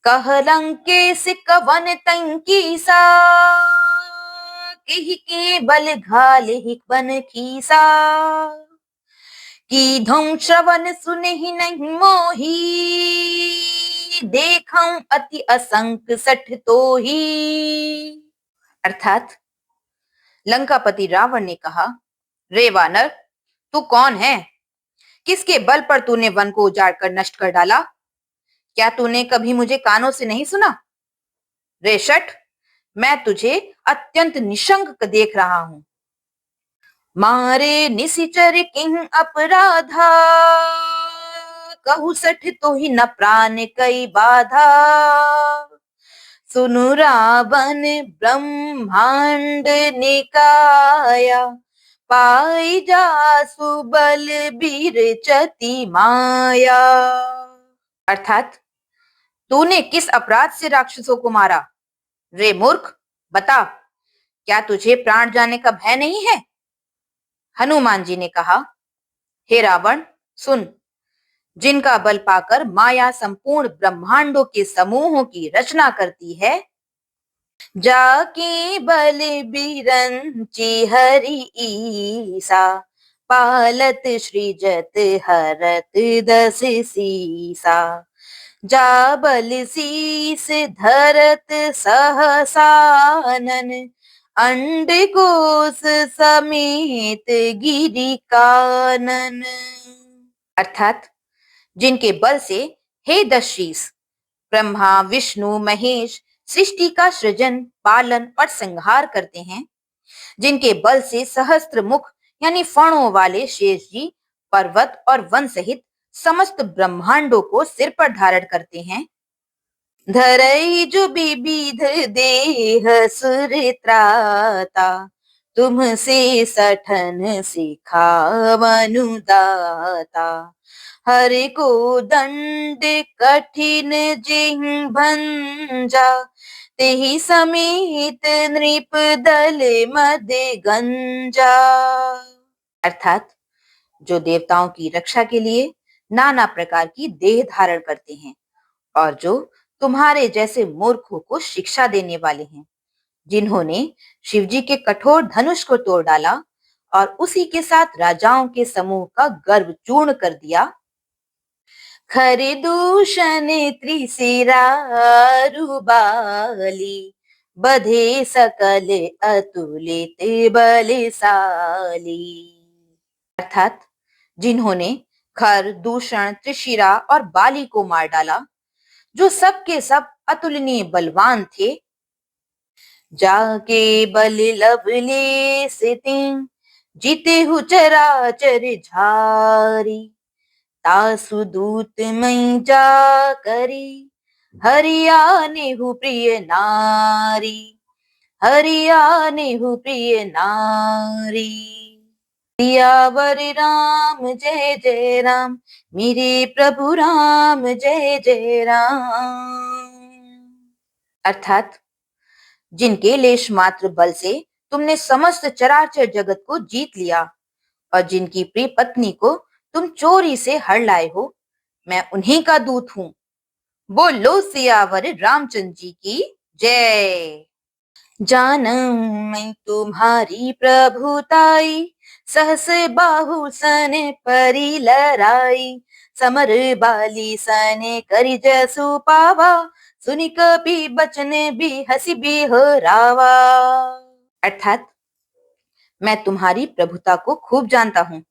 कह लंकेश कवन तंकी सा, केहि के बल घाले बन खीसा। की धम श्रवण सुनहि नहीं मोही, देखऊं अति असंक सठ तोही। अर्थात लंकापति रावण ने कहा, रे वानर, तू कौन है? किसके बल पर तूने वन को उजाड़ कर नष्ट कर डाला? क्या तूने कभी मुझे कानों से नहीं सुना? रे शठ, मैं तुझे अत्यंत निशंक देख रहा हूं। मारे निशिचर किंग अपराधा, कहु सठ तो ही न प्राण कई बाधा। सुनु रावण ब्रह्मांड निकाया, पाई जासु बल बीर चति माया। अर्थात तूने किस अपराध से राक्षसों को मारा? रे मूर्ख, बता, क्या तुझे प्राण जाने का भय नहीं है? हनुमान जी ने कहा, हे रावण, सुन, जिनका बल पाकर माया संपूर्ण ब्रह्मांडों के समूहों की रचना करती है, जाके बल बिरंची हरि ईसा, पालत सृजत हरत दस सीसा। जा बल शीस धरत सहसानन, अंड कोश समेत गिरि कानन। अर्थात जिनके बल से हे दशीस, ब्रह्मा विष्णु महेश सृष्टि का सृजन पालन और संहार करते हैं, जिनके बल से सहस्त्र मुख यानी फणों वाले शेष जी पर्वत और वन सहित समस्त ब्रह्मांडों को सिर पर धारण करते हैं, धरई जो विविध देह सुर त्राता, तुमसे सठन सिखावनु दाता। हरि को दंड कठिन जिह् भंजा, तेहि समेत नृप दल मद गंजा। अर्थात जो देवताओं की रक्षा के लिए नाना प्रकार की देह धारण करते हैं और जो तुम्हारे जैसे मूर्खों को शिक्षा देने वाले हैं, जिन्होंने शिवजी के कठोर धनुष को तोड़ डाला और उसी के साथ राजाओं के समूह का गर्व चूर्ण कर दिया। खरे दूषण त्रिशिरा रुबाली, बधे सकल अतुलित बलशाली। अर्थात जिन्होंने खर, दूषण, त्रिशिरा और बाली को मार डाला, जो सब के सब अतुलनीय बलवान थे। जाके बल लवले सितिं, जीते हु चराचर झारी। तासु दूत मई जा करी, हरियाने हु प्रिय नारी। हरियाने हु प्रिय नारी। सियावर राम जय जय राम, मेरे प्रभु राम जय जय राम। अर्थात जिनके लेश मात्र बल से तुमने समस्त चराचर जगत को जीत लिया और जिनकी प्रिय पत्नी को तुम चोरी से हर लाए हो, मैं उन्हीं का दूत हूं। बोलो सियावर रामचंद्र जी की जय। जानम मैं तुम्हारी प्रभुताई, सहस बाहु सन परी लराई। समर बाली सन करि जसु पावा, सुनि कपि बचन भी हसी भी हो रावा। अर्थात मैं तुम्हारी प्रभुता को खूब जानता हूँ।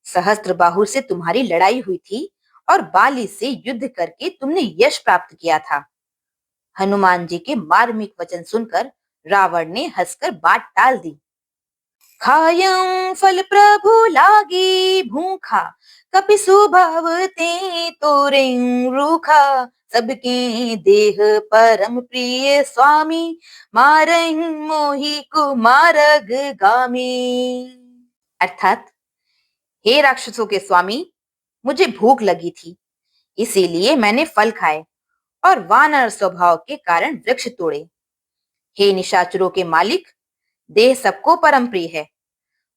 सहस्त्र बाहु से तुम्हारी लड़ाई हुई थी और बाली से युद्ध करके तुमने यश प्राप्त किया था। हनुमान जी के मार्मिक वचन सुनकर रावण ने हंसकर बात टाल दी। खायं फल प्रभु लागी भूखा, कपि स्वभाव ते तोरें रूखा। सबके देह परम प्रिय स्वामी, मारहिं मोहि कुमारग गामी। अर्थात हे राक्षसों के स्वामी, मुझे भूख लगी थी, इसीलिए मैंने फल खाए और वानर स्वभाव के कारण वृक्ष तोड़े। हे निशाचरों के मालिक, देह सबको परम प्रिय है।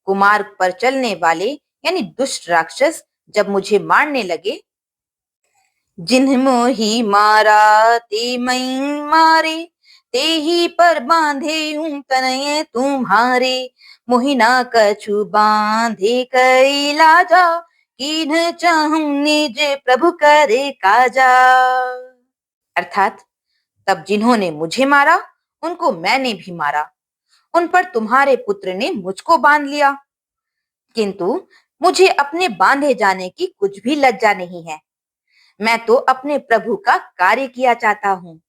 कुमार्ग पर चलने वाले यानी दुष्ट राक्षस जब मुझे मारने लगे, जिन्ह मोही मारा ते मई मारे, ते ही पर बांधे ऊं तनय तुम्हारे। मोहि ना कछु बांधे कई लाजा, कीन्ह चाहूं निज प्रभु करे काजा। अर्थात तब जिन्होंने मुझे मारा उनको मैंने भी मारा, उन पर तुम्हारे पुत्र ने मुझको बांध लिया, किंतु मुझे अपने बांधे जाने की कुछ भी लज्जा नहीं है। मैं तो अपने प्रभु का कार्य किया चाहता हूँ।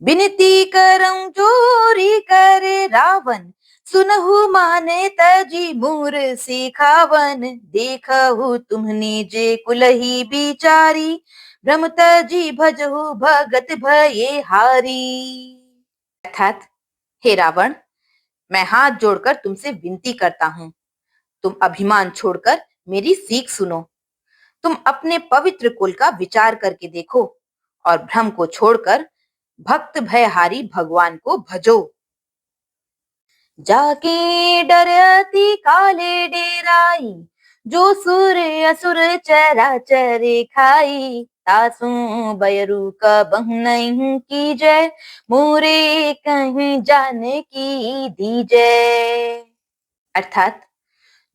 विनती करऊं जोरी करे रावण, सुनहु माने तजी मूर सिखावन। देखहु तुम्हने जे कुलही बिचारी, भ्रम तजी भजहु भगत भये हारी। अर्थात हे रावण, मैं हाथ जोड़कर तुमसे विनती करता हूँ, तुम अभिमान छोड़कर मेरी सीख सुनो। तुम अपने पवित्र कुल का विचार करके देखो और भ्रम को छोड़कर भक्त भयहारी भगवान को भजो। जाके डर अति काले डेराई, जो सुर असुर चराचर खाई। तासु बयरू कबहु नहीं कीजय, मोरे कहीं जाने की दीजय। अर्थात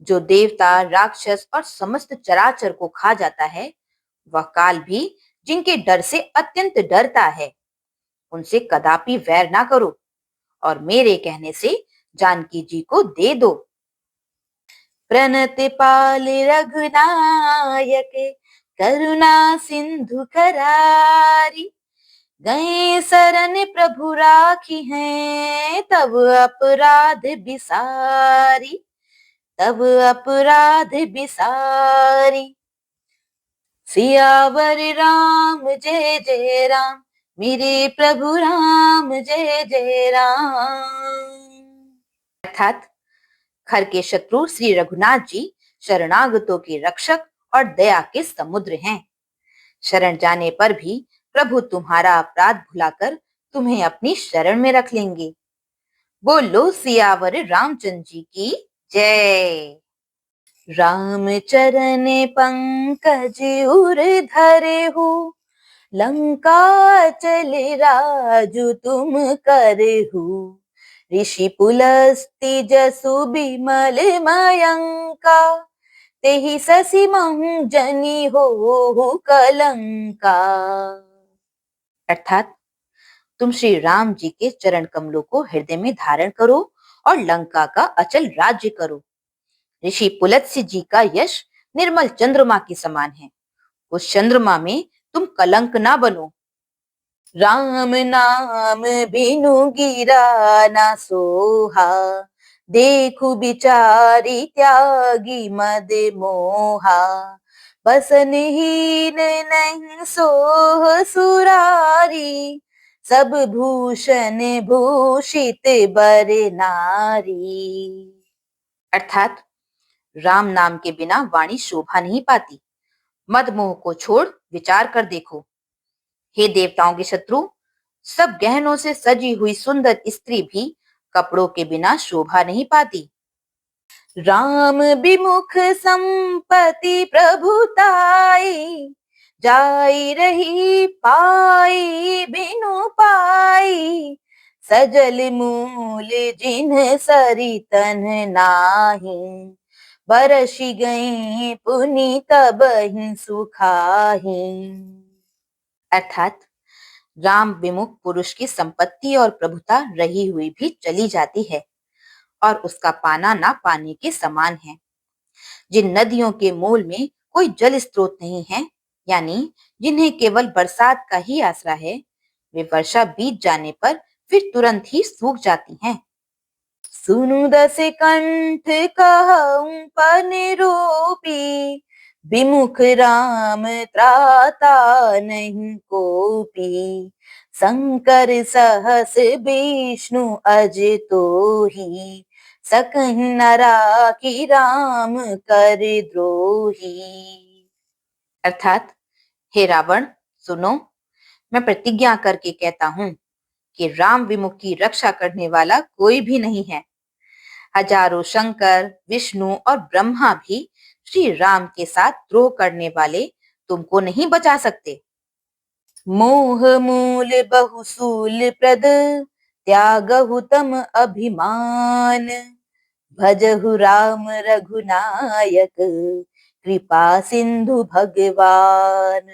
जो देवता, राक्षस और समस्त चराचर को खा जाता है, वह काल भी जिनके डर से अत्यंत डरता है, उनसे कदापि वैर ना करो और मेरे कहने से जानकी जी को दे दो। प्रणत पाल रघुनायक, करुणा सिंधु करारी। गए शरण प्रभु राखी हैं, तब अपराध बिसारी। तब अपराध बिसारी। सियावर राम जय जय राम, मेरे प्रभु राम जय जय राम। अर्थात खर के शत्रु श्री रघुनाथ जी शरणागतों के रक्षक और दया के समुद्र हैं। शरण जाने पर भी प्रभु तुम्हारा अपराध भुलाकर तुम्हें अपनी शरण में रख लेंगे। बोलो सियावर रामचंद्र जी की जय। राम चरण पंकज उर धरे हो, लंका चले राजु तुम करहु। ऋषि पुलस्त्य जसु बिमल मयंका, तेहि ससी महु जनी हो कलंका। अर्थात तुम श्री राम जी के चरण कमलों को हृदय में धारण करो और लंका का अचल राज्य करो। ऋषि पुलत्स्य जी का यश निर्मल चंद्रमा के समान है, उस चंद्रमा में तुम कलंक ना बनो। राम नाम बिनु गिरा ना सोहा, देखु बिचारी त्यागी मद मोहा। बसनहीन नहीं सोह सुरारी, सब भूषण भूषित बर नारी। अर्थात राम नाम के बिना वाणी शोभा नहीं पाती। मद मोह को छोड़ विचार कर देखो। हे देवताओं के शत्रु, सब गहनों से सजी हुई सुंदर स्त्री भी कपड़ों के बिना शोभा नहीं पाती। राम विमुख संपत्ति प्रभुताई, जाई रही पाई बिनु पाई। सजल मूल जिन्ह सरितन नाही, बरसी गई पुनि तबहि सुखाही। अर्थात राम विमुख पुरुष की संपत्ति और प्रभुता रही हुई भी चली जाती है और उसका पाना ना पाने के समान है। जिन नदियों के मूल में कोई जल स्रोत नहीं है, यानी जिन्हें केवल बरसात का ही आसरा है, वे वर्षा बीत जाने पर फिर तुरंत ही सूख जाती हैं। सुनु दस कंठ कहऊं पन रूपी, विमुख राम त्राता नहीं कोपी। शंकर सहस विष्णु अज तोहि, सकहि न राखी राम कर द्रोही। अर्थात हे रावण सुनो, मैं प्रतिज्ञा करके कहता हूँ कि राम विमुख की रक्षा करने वाला कोई भी नहीं है। हजारों शंकर, विष्णु और ब्रह्मा भी श्री राम के साथ द्रोह करने वाले तुमको नहीं बचा सकते। मोह मूल बहुसूल प्रद, त्यागहु तम अभिमान, भजहु राम रघुनायक, कृपा सिंधु भगवान,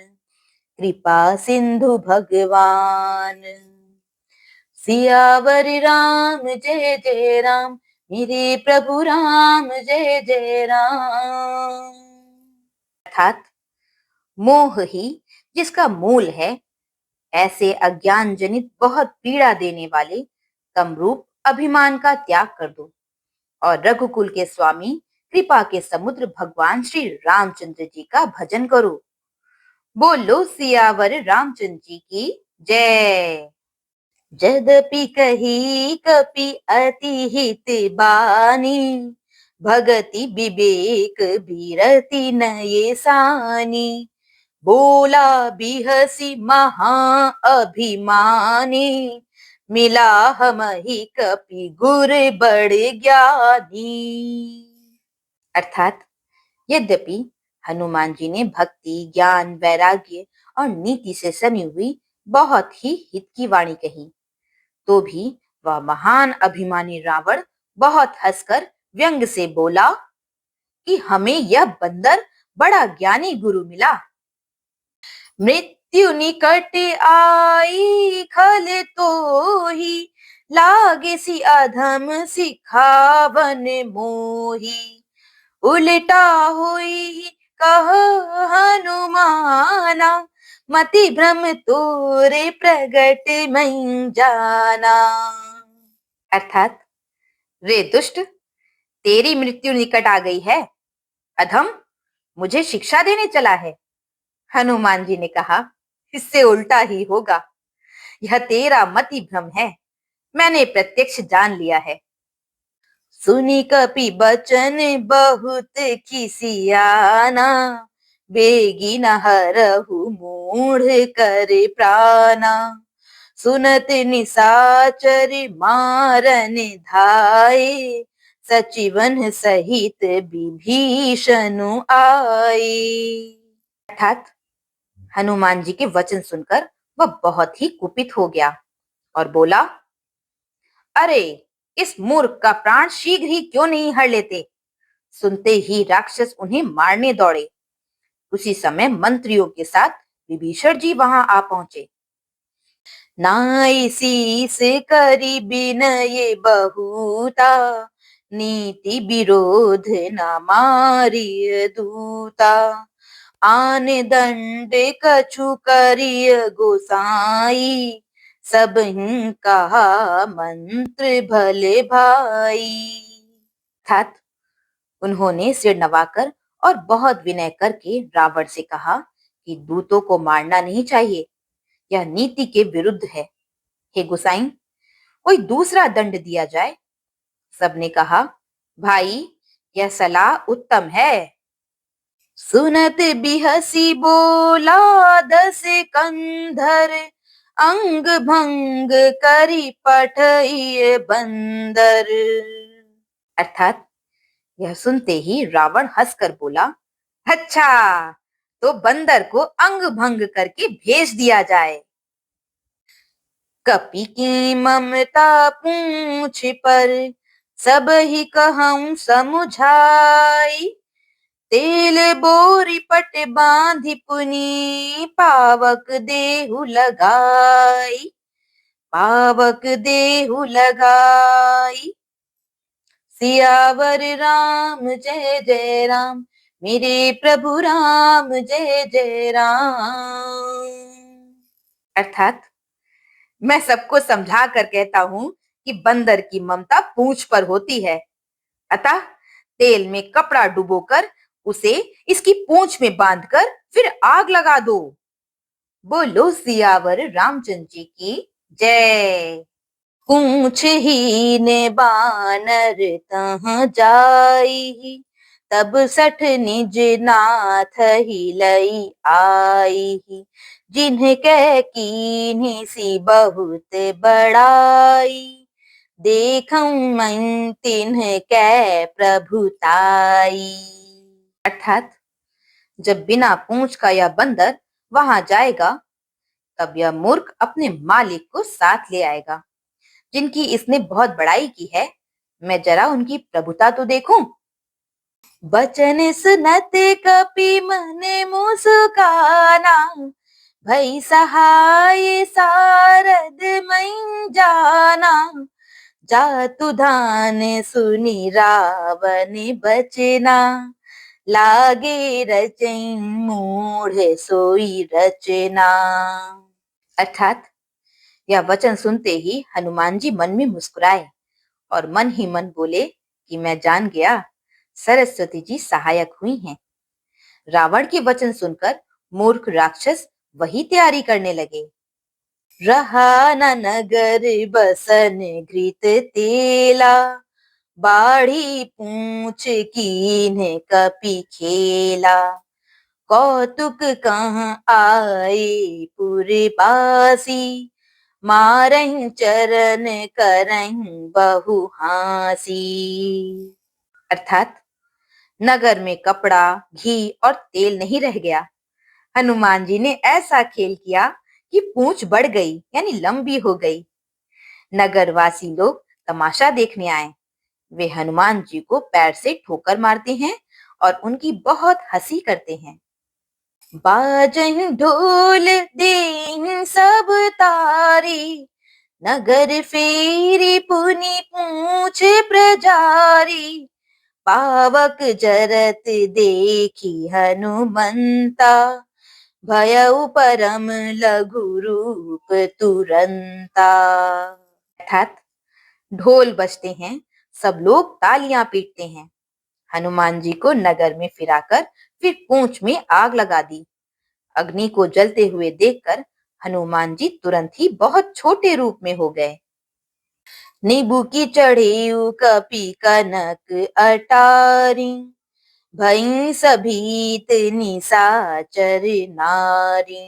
कृपा सिंधु भगवान। सियावर राम जय जय राम, मेरे प्रभु राम जय जय राम। अर्थात मोह ही जिसका मूल है, ऐसे अज्ञान जनित बहुत पीड़ा देने वाले कमरूप अभिमान का त्याग कर दो और रघुकुल के स्वामी कृपा के समुद्र भगवान श्री रामचंद्र जी का भजन करो। बोलो सियावर रामचंद्र जी की जय। जदपि कही कपि अति हित बानी, भगति विवेक बिरति नये सानी, बोला बिहसी महा अभिमानी, मिला हमहि कपि गुर बड़ ज्ञानी। अर्थात यद्यपि हनुमान जी ने भक्ति, ज्ञान, वैराग्य और नीति से सनी हुई बहुत ही हित की वाणी कही, तो भी वह महान अभिमानी रावण बहुत हंसकर व्यंग से बोला कि हमें यह बंदर बड़ा ज्ञानी गुरु मिला। मृत्यु निकट आई खल तो ही, लागे सी अधम सिखावन मोही, उल्टा हुई कह हनुमाना, मति भ्रम तोरे प्रगट मैं जाना। अर्थात रे दुष्ट, तेरी मृत्यु निकट आ गई है, अधम मुझे शिक्षा देने चला है। हनुमान जी ने कहा, इससे उल्टा ही होगा, यह तेरा मति भ्रम है, मैंने प्रत्यक्ष जान लिया है। सुनी कपि बचन बहुत खिसियाना, बेगी न हरहु मूढ़ करे प्राणा, सुनत निसाचर मारन धाये, सचिवन सहित विभीषण आए। अर्थात हनुमान जी के वचन सुनकर वह बहुत ही कुपित हो गया और बोला, अरे इस मूर्ख का प्राण शीघ्र ही क्यों नहीं हर लेते। सुनते ही राक्षस उन्हें मारने दौड़े। उसी समय मंत्रियों के साथ विभीषण जी वहां आ पहुंचे। नाई शीस करी बिनय बहुता, नीति विरोध न मारिय दूता, आन दंड कछु करिय गोसाई, सब कहा मंत्र भले भाई। अर्थात उन्होंने सिर नवाकर और बहुत विनय करके रावण से कहा कि दूतों को मारना नहीं चाहिए, यह नीति के विरुद्ध है। हे गोसाई, कोई दूसरा दंड दिया जाए। सबने कहा, भाई यह सलाह उत्तम है। सुनत बिहसी बोला दस कंधर, अंग भंग करी पठइय बंदर। अर्थात यह सुनते ही रावण हंसकर बोला, अच्छा तो बंदर को अंग भंग करके भेज दिया जाए। कपि की ममता पूछ पर, सब ही कहूं समुझाई, तेल बोरी पट बांधि पुनी, पावक देहु लगाई, पावक देहु लगाई। सियावर राम जय जय राम, मेरे प्रभु राम जय जय राम। अर्थात मैं सबको समझा कर कहता हूं कि बंदर की ममता पूंछ पर होती है, अतः तेल में कपड़ा डुबोकर उसे इसकी पूंछ में बांधकर फिर आग लगा दो। बोलो सियावर रामचंद्र जी की जय। पूंछ ही ने बानर तहाँ जाई, तब सठ निज नाथ ही लई आई, जिन्ह कह कीन्ही सी बहुत बड़ाई, देखूं मैं तिन्ह कै प्रभुताई। अर्थात जब बिना पूंछ का यह बंदर वहां जाएगा, तब यह मूर्ख अपने मालिक को साथ ले आएगा, जिनकी इसने बहुत बड़ाई की है। मैं जरा उनकी प्रभुता तो देखूं। बचन सुनते कपि मन मुस्काना, भई सहाय सारद मई जाना। जातु धान सुनि रावण बचना, लागे रचई मूढ़ सोई रचना। अर्थात यह वचन सुनते ही हनुमान जी मन में मुस्कुराए और मन ही मन बोले कि मैं जान गया, सरस्वती जी सहायक हुई हैं। रावण के वचन सुनकर मूर्ख राक्षस वही तैयारी करने लगे। रहा न नगर बसन घृत तेला, बाढ़ी पूछ कीन कपि खेला। कौतुक कहाँ आए पुरवासी, मारहि चरण करहि बहु हासी। अर्थात नगर में कपड़ा, घी और तेल नहीं रह गया। हनुमान जी ने ऐसा खेल किया कि पूंछ बढ़ गई, यानी लंबी हो गई। नगरवासी लोग तमाशा देखने आए। वे हनुमान जी को पैर से ठोकर मारते हैं और उनकी बहुत हंसी करते हैं। बाजहि ढोल देहि सब तारी, नगर फेरी पुनि पूछ प्रजारी। पावक जरत देखी हनुमंता, भयउ परम लघु रूप तुरंता। अर्थात ढोल बजते हैं, सब लोग तालियां पीटते हैं। हनुमान जी को नगर में फिराकर फिर पूंछ में आग लगा दी। अग्नि को जलते हुए देखकर हनुमान जी तुरंत ही बहुत छोटे रूप में हो गए। नींबू की चढ़ेऊ कपि कनक अटारी, भई सभीत निशाचर नारी।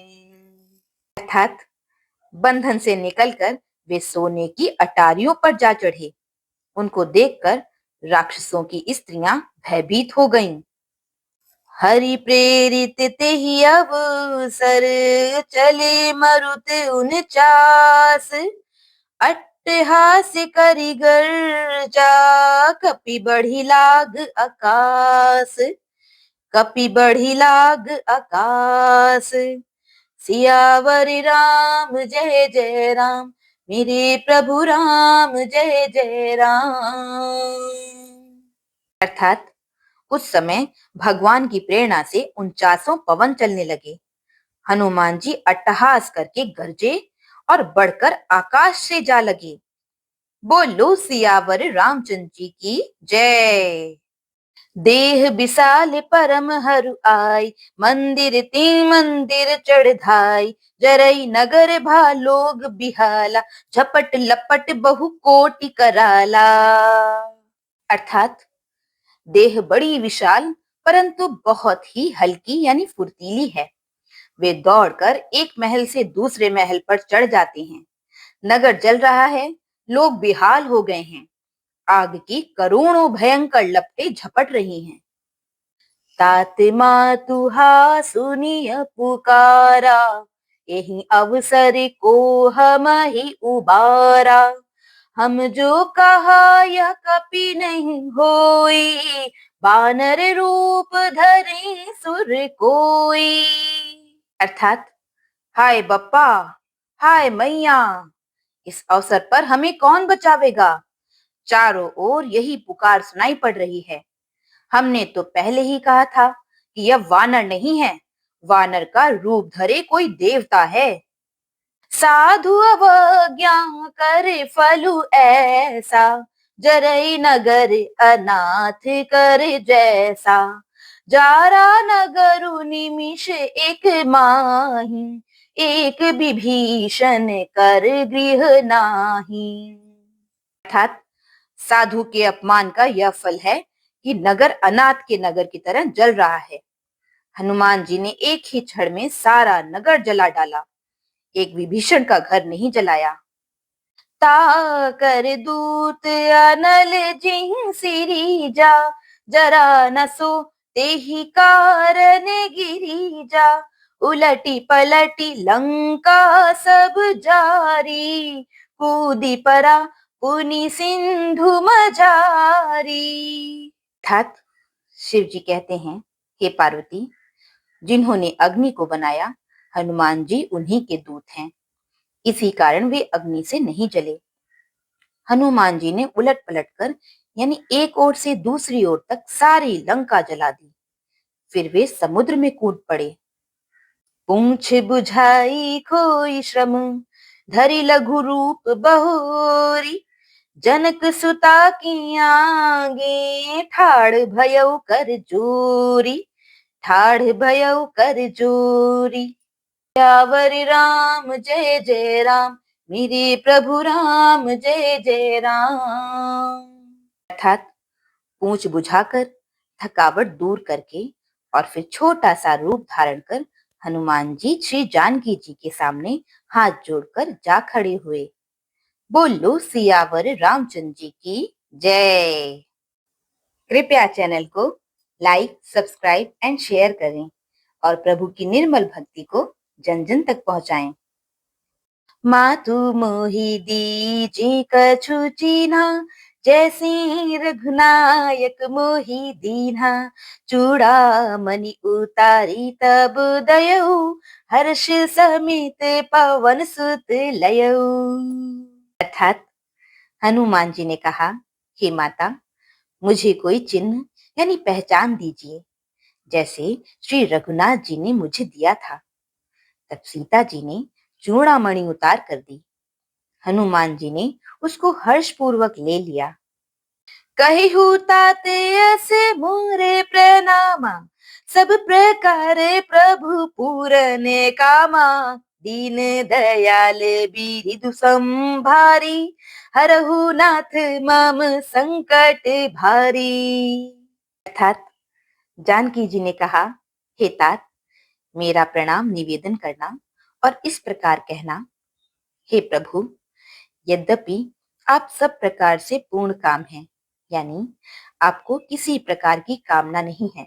अर्थात बंधन से निकलकर वे सोने की अटारियों पर जा चढ़े। उनको देखकर राक्षसों की स्त्रियां भयभीत हो गईं। हरि प्रेरित तेहि अवसर, चले मरुत 49। अट्टहास करि गर्जा, कपि बढ़ी लाग आकाश। कपि बढ़ी लाग आकाश। सियावर राम जय जय राम, मेरे प्रभु राम जय जय राम। अर्थात उस समय भगवान की प्रेरणा से 49 पवन चलने लगे। हनुमान जी अट्टहास करके गरजे और बढ़कर आकाश से जा लगे। बोलो सियावर रामचंद्र जी की जय। देह विशाल परम हरु आय, मंदिर तीन मंदिर चढ़ धाय। जरई नगर भा लोग बिहाला, झपट लपट बहु कोटि कराला। अर्थात देह बड़ी विशाल परंतु बहुत ही हल्की यानी फुर्तीली है। वे दौड़कर एक महल से दूसरे महल पर चढ़ जाते हैं। नगर जल रहा है, लोग बेहाल हो गए हैं। आग की करोड़ों भयंकर लपटें झपट रही हैं। तात मातुहा सुनिय पुकारा, यही अवसर को हम ही उबारा। हम जो कहा यह कपि नहीं होई, बानर रूप धरे सुर कोई। अर्थात हाय बप्पा, हाय मैया, इस अवसर पर हमें कौन बचावेगा। चारों ओर यही पुकार सुनाई पड़ रही है। हमने तो पहले ही कहा था कि यह वानर नहीं है, वानर का रूप धरे कोई देवता है। साधु अवज्ञा करे फलु ऐसा, जरई नगर अनाथ कर जैसा। जारा नगरु निमिष एक माही, एक विभीषण कर गृह नाही। अर्थात साधु के अपमान का यह फल है कि नगर अनाथ के नगर की तरह जल रहा है। हनुमान जी ने एक ही क्षण में सारा नगर जला डाला, एक विभीषण का घर नहीं जलाया। ताकर दूत अनल जिहि सिरि जा, जरा न सो तेहि कारण गिरिजा, उलटी पलटी लंका सब जारी, कूदी परा पुनि सिंधु मझारी। अर्थात शिव जी कहते हैं, हे पार्वती, जिन्होंने अग्नि को बनाया, हनुमान जी उन्हीं के दूत हैं, इसी कारण वे अग्नि से नहीं जले। हनुमान जी ने उलट पलट कर यानी एक ओर से दूसरी ओर तक सारी लंका जला दी। फिर वे समुद्र में कूद पड़े। पूंछ बुझाई खोई श्रम, धरि लघु रूप बहोरी, जनक सुता की आगे, ठाड़ भयउ कर जोरी, ठाड़ भयउ कर जोरी। सियावर राम जय जय राम, मेरे प्रभु राम जय जय राम। अर्थात पूंछ बुझाकर, थकावट दूर करके और फिर छोटा सा रूप धारण कर हनुमान जी श्री जानकी जी के सामने हाथ जोड़कर जा खड़े हुए। बोलो सियावर रामचंद्र जी की जय। कृपया चैनल को लाइक, सब्सक्राइब एंड शेयर करें और प्रभु की निर्मल भक्ति को जन जन तक पहुंचाएं। मातु मोहि दीजे कछु चीन्हा, जैसे रघुनायक मोहि दीन्हा, चूड़ामणि उतारी तब दयऊ, हर्ष समेत पवन सुत लयऊ। अर्थात हनुमान जी ने कहा, हे माता, मुझे कोई चिन्ह यानी पहचान दीजिए, जैसे श्री रघुनाथ जी ने मुझे दिया था। तब सीता जी ने चूड़ामणि उतार कर दी। हनुमान जी ने उसको हर्ष पूर्वक ले लिया। कहिहु ताते ऐसे मोरे प्रणामा, सब प्रकार प्रभु पूरने कामा, दीन दयाल बिरिदु संभारी, हरहु नाथ मम संकट भारी। अर्थात जानकी जी ने कहा, हे तात, मेरा प्रणाम निवेदन करना और इस प्रकार कहना, हे प्रभु, यद्यपि आप सब प्रकार से पूर्ण काम हैं, यानी आपको किसी प्रकार की कामना नहीं है,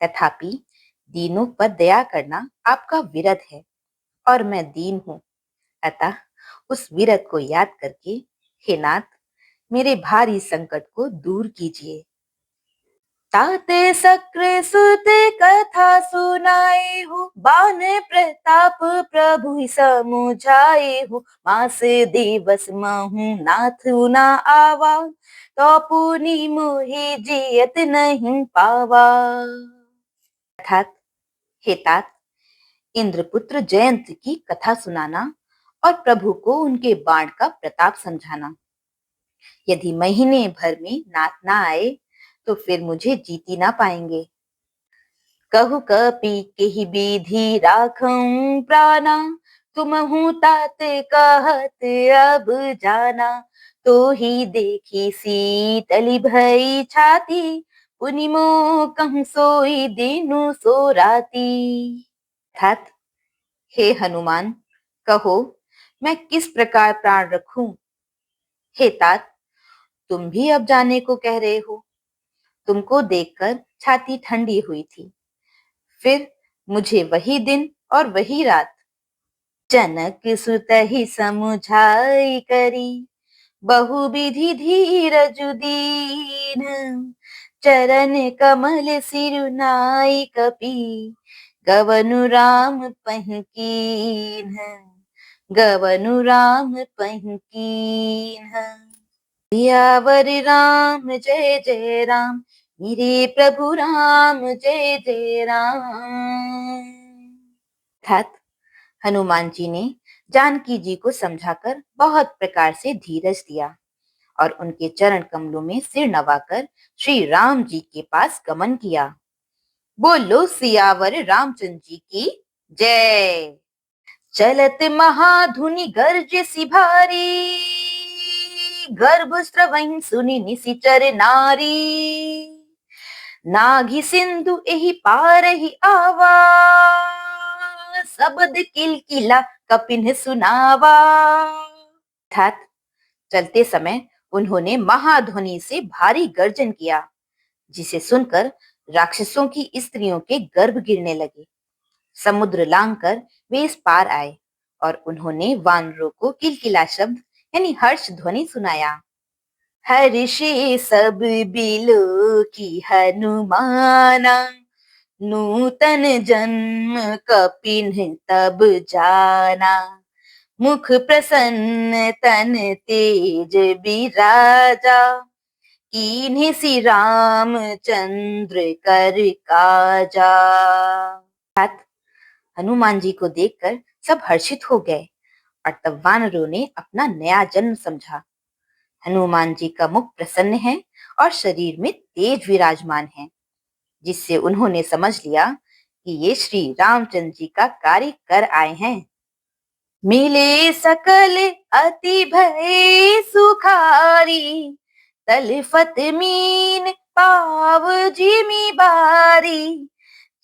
तथापि दीनों पर दया करना आपका विरध है और मैं दीन हूँ। अतः उस विरध को याद करके हे नाथ, मेरे भारी संकट को दूर कीजिए। ताते सक्र सुत कथा सुनाए हो, बान प्रताप प्रभु समुझाए हो, मास दिवस महु नाथ ना आवा, तो पुनि मोहि जियत नहीं पावा। अर्थात हे तात, इंद्रपुत्र जयंत की कथा सुनाना और प्रभु को उनके बाण का प्रताप समझाना। यदि महीने भर में नाथ ना आए तो फिर मुझे जीती ना पाएंगे। कहु कपि केहि विधि राखऊं प्राणा, तुमहु तात कहत अब जाना, तो ही देखी शीतली भई छाती, पुनि मोह कहूं सोई दिनु सो राती। अर्थात हे हनुमान, कहो मैं किस प्रकार प्राण रखूं। हे तात, तुम भी अब जाने को कह रहे हो। तुमको देखकर छाती ठंडी हुई थी। फिर मुझे वही दिन और वही रात। जनक सुत ही समुझाई करी, बहु विधि धीरज दीन, चरण कमल सिरुनाई कपि, गवनु राम पहि कीन्ह, गवनु राम पहि कीन्ह। सियावर राम जय जय राम, मेरे प्रभु राम जय जय राम। अर्थात हनुमान जी ने जानकी जी को समझाकर बहुत प्रकार से धीरज दिया और उनके चरण कमलों में सिर नवाकर श्री राम जी के पास गमन किया। बोलो सियावर रामचंद्र जी की जय। चलत महाधुनि गर्ज सी भारी, गर्भ स्रवहि सुनि निशिचर नारी, नाघि सिंधु एहि पार ही आवा, शब्द किलकिला कपिन सुनावा। अर्थात चलते समय उन्होंने महाध्वनि से भारी गर्जन किया, जिसे सुनकर राक्षसों की स्त्रियों के गर्भ गिरने लगे। समुद्र लांघकर वे इस पार आए और उन्होंने वानरों को किलकिला शब्द यानी हर्ष ध्वनि सुनाया। हर्षे सब बिलो की हनुमाना, नूतन जन्म कपिन तब जाना। मुख प्रसन्न तन तेज बिराजा, कीन्हे सी रामचंद्र कर काजा। हनुमान जी को देखकर सब हर्षित हो गए और तब वानरों ने अपना नया जन्म समझा। हनुमान जी का मुख प्रसन्न है और शरीर में तेज विराजमान है, जिससे उन्होंने समझ लिया कि ये श्री रामचंद्र जी का कार्य कर आए हैं। मिले सकल अति भय सुखारी, तलफत मीन पाव जिमि बारी।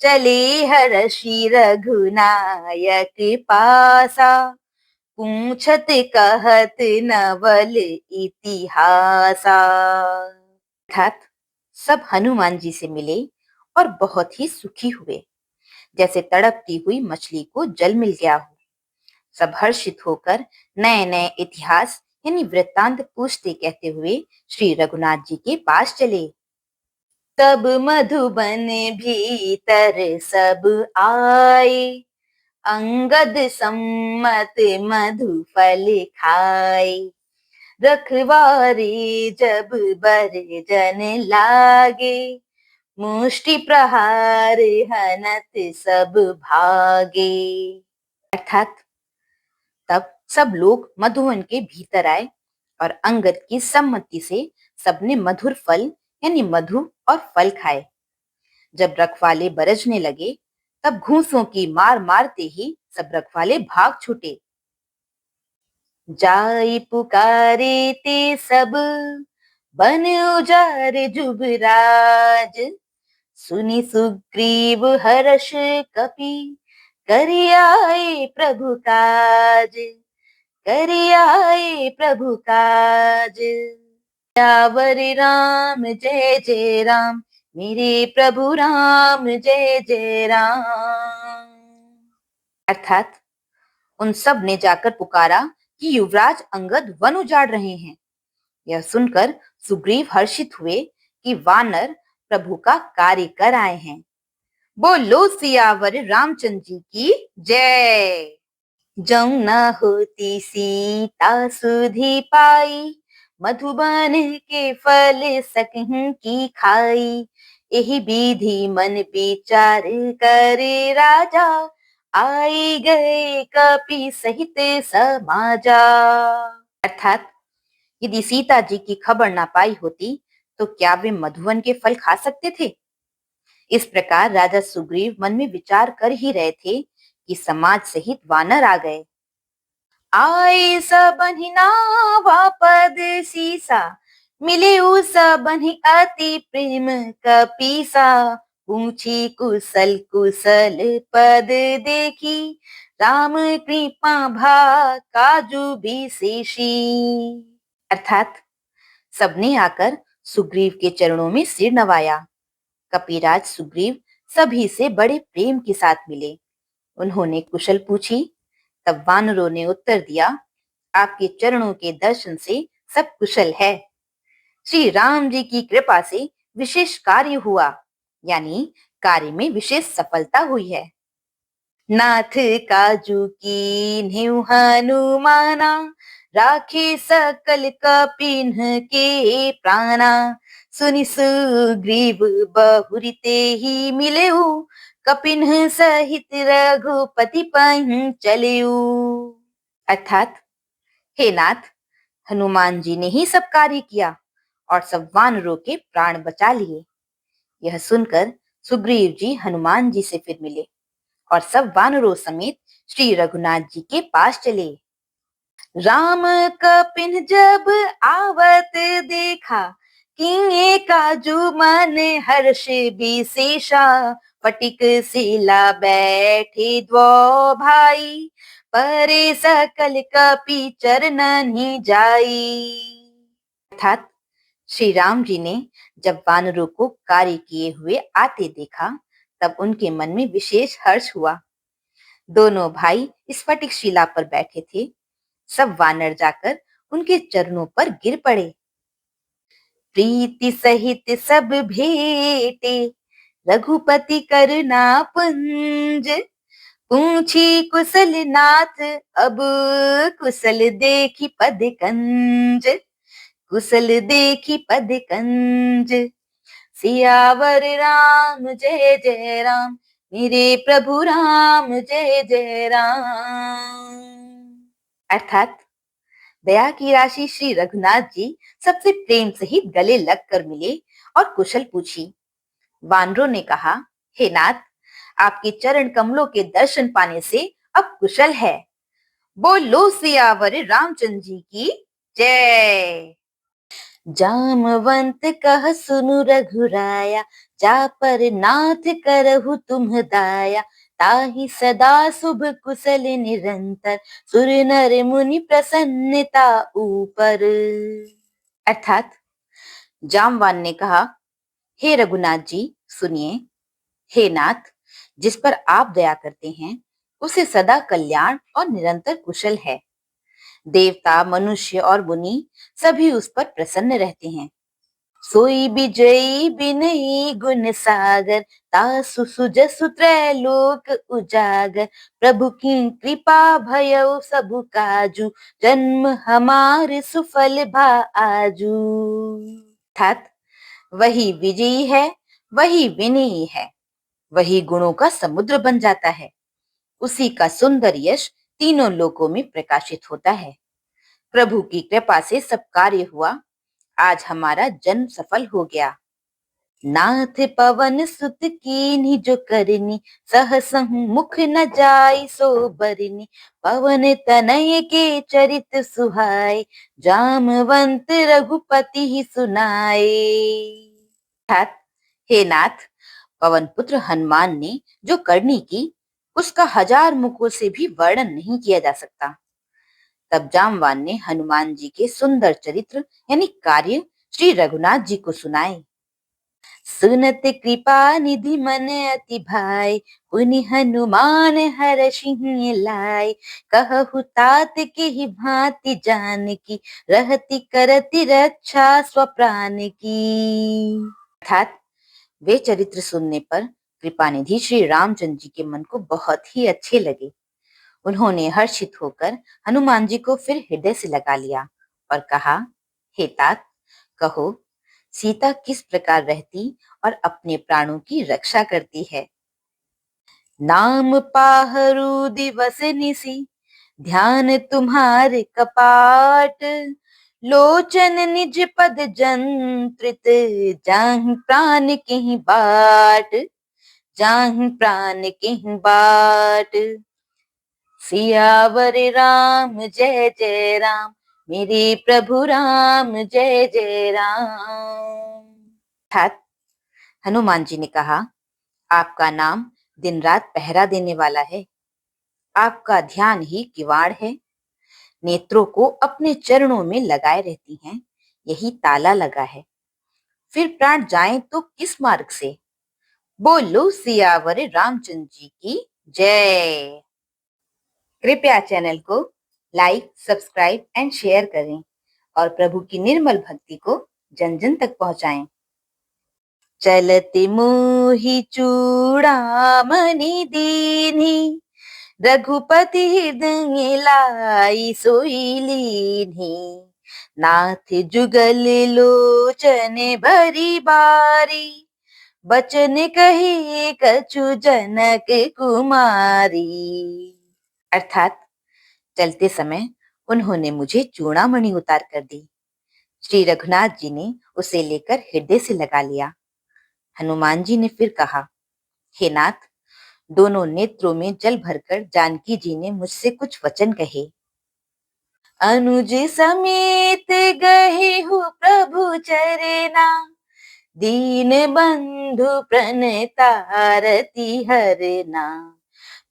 चले हर्षि रघुनायक पासा, पूछत कहत नवल इतिहासा। अर्थात सब हनुमान जी से मिले और बहुत ही सुखी हुए, जैसे तड़पती हुई मछली को जल मिल गया हो। सब हर्षित होकर नए नए इतिहास यानी वृत्तांत पूछते कहते हुए श्री रघुनाथ जी के पास चले। तब मधुबन भीतर सब आए, अंगद सम्मत मधु फल खाए। रखवारे जब बर जन लागे, मुष्टि प्रहार हनत सब भागे। अर्थात तब सब लोग मधुवन के भीतर आए और अंगद की सम्मति से सबने मधुर फल यानी मधु और फल खाए। जब रखवाले बरजने लगे तब घूंसों की मार मारते ही सब रखवाले भाग छूटे। जाई पुकारे ते सब, बन उजार जुबराज। सुनि सुग्रीव हर्ष कपि, करियाए प्रभु काज। करियाए प्रभु काज। सियावर राम जय जय राम, मेरे प्रभु राम जय जय राम। अर्थात उन सब ने जाकर पुकारा कि युवराज अंगद वन उजाड़ रहे हैं। यह सुनकर सुग्रीव हर्षित हुए कि वानर प्रभु का कार्य कर आए हैं। बोलो सियावर रामचंद्र जी की जय। जौं न होती सीता सुधि पाई, मधुबन के फल सकहीं की खाई। एहि विधि मन विचार करे राजा, आई गए कपि सहित समाजा। अर्थात यदि सीता जी की खबर ना पाई होती तो क्या वे मधुवन के फल खा सकते थे। इस प्रकार राजा सुग्रीव मन में विचार कर ही रहे थे कि समाज सहित वानर आ गए। आए सबहि नावा पद सीसा, मिले सबहि अति प्रेम कपीसा। पूछी कुशल कुशल पद देखी, राम कृपा भा काजू विशेषी। अर्थात सबने आकर सुग्रीव के चरणों में सिर नवाया। कपिराज सुग्रीव सभी से बड़े प्रेम के साथ मिले। उन्होंने कुशल पूछी। तब वानरों ने उत्तर दिया, आपके चरणों के दर्शन से सब कुशल है। श्री राम जी की कृपा से विशेष कार्य हुआ, यानी कार्य में विशेष सफलता हुई है। नाथ काजू की न्यू हनुमाना, राखे सकल कपिन्ह के प्राणा। सुनि सुग्रीव बहुरी तेहि मिलेऊ, कपिन्ह सहित रघुपति पहीं चलेऊ। अर्थात हे नाथ, हनुमान जी ने ही सब कार्य किया और सब वानरों के प्राण बचा लिए। यह सुनकर सुग्रीव जी हनुमान जी से फिर मिले और सब वानरों समेत श्री रघुनाथ जी के पास चले। राम कपिन जब आवत देखा, किए काजू मन हर्ष विशेषा। फटिक शिला बैठे द्वो भाई, परे सकल कपि चरणनि जाई। अर्थात श्री राम जी ने जब वानरों को कार्य किए हुए आते देखा, तब उनके मन में विशेष हर्ष हुआ। दोनों भाई स्फटिक शिला पर बैठे थे। सब वानर जाकर उनके चरणों पर गिर पड़े। प्रीति सहित सब भेटे, रघुपति करुणा पुंज। पूछी कुशल नाथ, अब कुशल देखी पद कंज। कुशल देखी पद कंज। सियावर राम जय जय राम, मेरे प्रभु राम जय जय राम। अर्थात दया की राशि श्री रघुनाथ जी सबसे प्रेम सहित गले लगकर मिले और कुशल पूछी। वानरों ने कहा, हे नाथ, आपके चरण कमलों के दर्शन पाने से अब कुशल है। बोलो सियावर रामचंद्र जी की जय। जामवंत कह सुनु रघुराया, जा पर नाथ करहु तुम दाया। ताहि सदा शुभ कुशल निरंतर, सुर नर मुनि प्रसन्नता ऊपर। अर्थात जामवान ने कहा, हे रघुनाथ जी सुनिए। हे नाथ, जिस पर आप दया करते हैं उसे सदा कल्याण और निरंतर कुशल है। देवता, मनुष्य और मुनि सभी उस पर प्रसन्न रहते हैं। सोई विजयी बिनई गुण सागर, तासु सुजसु त्रैलोक उजागर। प्रभु की कृपा भयउ सबु काजू, जन्म हमार सुफल भा आजू। अर्थात वही विजयी है, वही विनयी है, वही गुणों का समुद्र बन जाता है। उसी का सुंदर यश तीनों लोकों में प्रकाशित होता है। प्रभु की कृपा से सब कार्य हुआ। आज हमारा जन्म सफल हो गया। नाथ पवन सुत कीन्ही जो करनी, सहसहु मुख न जाई सो बरनी। पवन तनय के चरित सुहाए, जामवंत रघुपति ही सुनाए। अर्थात हे नाथ, पवन पुत्र हनुमान ने जो करनी की, उसका 1000 मुखों से भी वर्णन नहीं किया जा सकता। तब जामवान ने हनुमान जी के सुंदर चरित्र यानी कार्य श्री रघुनाथ जी को सुनाए। सुनत कृपा निधि मन अति भाई, पुनि हनुमान हर सिंह लाय। कहु तात के ही भांति जान की, रहती करती रक्षा स्वप्राण की। अर्थात वे चरित्र सुनने पर कृपानिधि श्री रामचंद्र जी के मन को बहुत ही अच्छे लगे। उन्होंने हर्षित होकर हनुमान जी को फिर हृदय से लगा लिया और कहा, हे तात, कहो सीता किस प्रकार रहती और अपने प्राणों की रक्षा करती है। नाम पाहरु दिवस निसी, ध्यान तुम्हारे कपाट। लोचन निज पद जंत्रित, जाहि प्राण के बाट। जाहि प्राण के बाट। सियावर राम जय जय राम, मेरे प्रभु राम जय जय राम। अर्थात हनुमान जी ने कहा, आपका नाम दिन रात पहरा देने वाला है। आपका ध्यान ही किवाड़ है। नेत्रों को अपने चरणों में लगाए रहती हैं, यही ताला लगा है। फिर प्राण जाए तो किस मार्ग से। बोलो सियावर रामचंद्र जी की जय। कृपया चैनल को लाइक, सब्सक्राइब एंड शेयर करें और प्रभु की निर्मल भक्ति को जन जन तक पहुंचाएं। चलति मोहि चूड़ामणि दीन्हि, रघुपति हृदय लाई सोई लीन्हि। नाथ जुगल लोचन भरी बारी, बचन कही कछु जनक कुमारी। अर्थात चलते समय उन्होंने मुझे चूड़ामणि उतार कर दी। श्री रघुनाथ जी ने उसे लेकर हृदय से लगा लिया। हनुमान जी ने फिर कहा, हे नाथ, दोनों नेत्रों में जल भरकर जानकी जी ने मुझसे कुछ वचन कहे। अनुज समेत गए हो प्रभु चरना, दीन बंधु प्रणतारति हरना।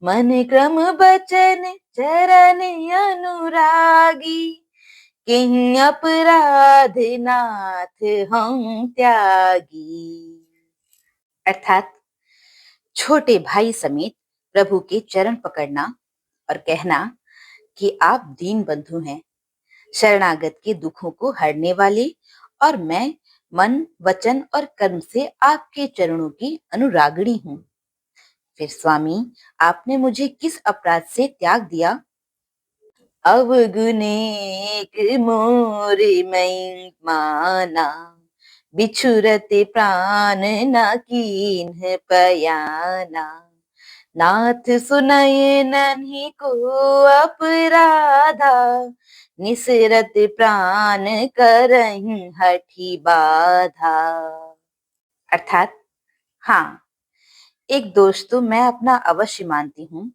मन क्रम बचन चरण अनुरागी, किन्हीं अपराध नाथ हम त्यागी। अर्थात छोटे भाई समेत प्रभु के चरण पकड़ना और कहना कि आप दीन बंधु हैं, शरणागत के दुखों को हरने वाले, और मैं मन, वचन और कर्म से आपके चरणों की अनुरागिणी हूँ। फिर स्वामी, आपने मुझे किस अपराध से त्याग दिया? अवगुनेक मोर मैं माना, बिछुरते प्राण न कीन्ह पयाना। नाथ सुनय नन्ही को अपराधा, निसरत प्राण करहीं हठी बाधा। अर्थात, हाँ, एक दोष तो मैं अपना अवश्य मानती हूँ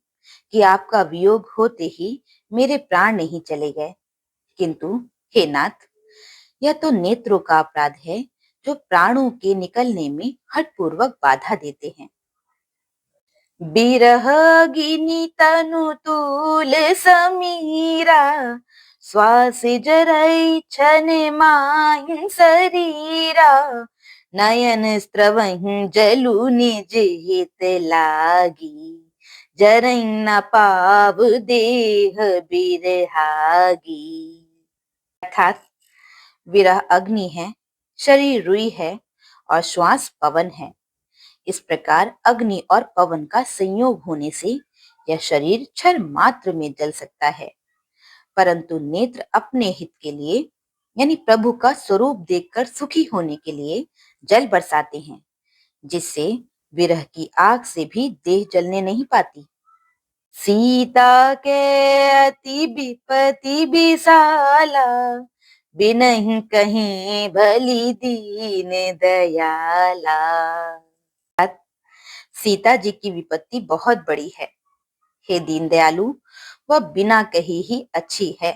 कि आपका वियोग होते ही मेरे प्राण नहीं चले गए, किंतु हे नाथ, यह तो नेत्रों का अपराध है जो प्राणों के निकलने में हठपूर्वक बाधा देते हैं। बिरहगिनी तनु तूल समीरा, श्वास जरै छन माहि शरीरा। नयन स्त्रवहि जलु निज हित लागी, जरै न पाव देह बिरहागी। अर्थात विरह अग्नि है, शरीर रुई है और श्वास पवन है। इस प्रकार अग्नि और पवन का संयोग होने से यह शरीर क्षण मात्र में जल सकता है, परंतु नेत्र अपने हित के लिए यानी प्रभु का स्वरूप देखकर सुखी होने के लिए जल बरसाते हैं, जिससे विरह की आग से भी देह जलने नहीं पाती। सीता के अति विपति विशाला, बिनहि कहीं भली दीन दयाला। सीता जी की विपत्ति बहुत बड़ी है, हे दीन दयालु, वह बिना कही ही अच्छी है,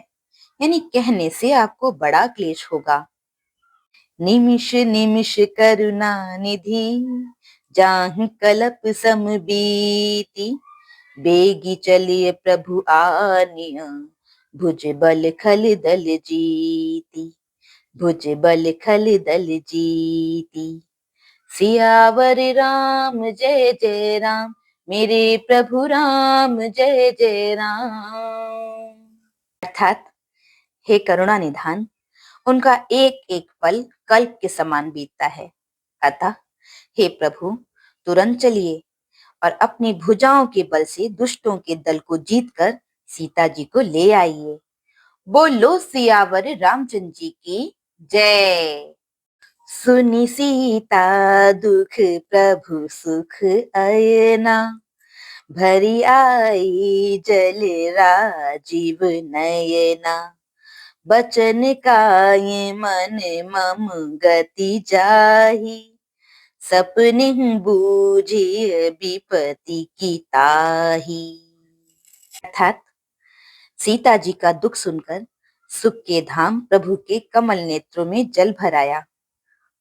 यानी कहने से आपको बड़ा क्लेश होगा। निमिष निमिष करुणा निधि, जाहि कलप सम बीती। बेगी चलिए प्रभु आनिया, भुज बल खल दल जीती। भुज बल खल दल जीती। सियावर राम जय जय राम, मेरे प्रभु राम जय जय राम। अर्थात, हे करुणा निधान, उनका एक एक पल कल्प के समान बीतता है। अतः हे प्रभु, तुरंत चलिए और अपनी भुजाओं के बल से दुष्टों के दल को जीतकर सीता जी को ले आइए। बोलो सियावर रामचंद्र जी की जय। सुनी सीता दुख प्रभु सुख अयना, भरी आई जल राजीव नयना। बचन काय मन मम गति जाहि, सपने बूझिए विपति की ताही। अर्थात सीता जी का दुख सुनकर सुख के धाम प्रभु के कमल नेत्रों में जल भर आया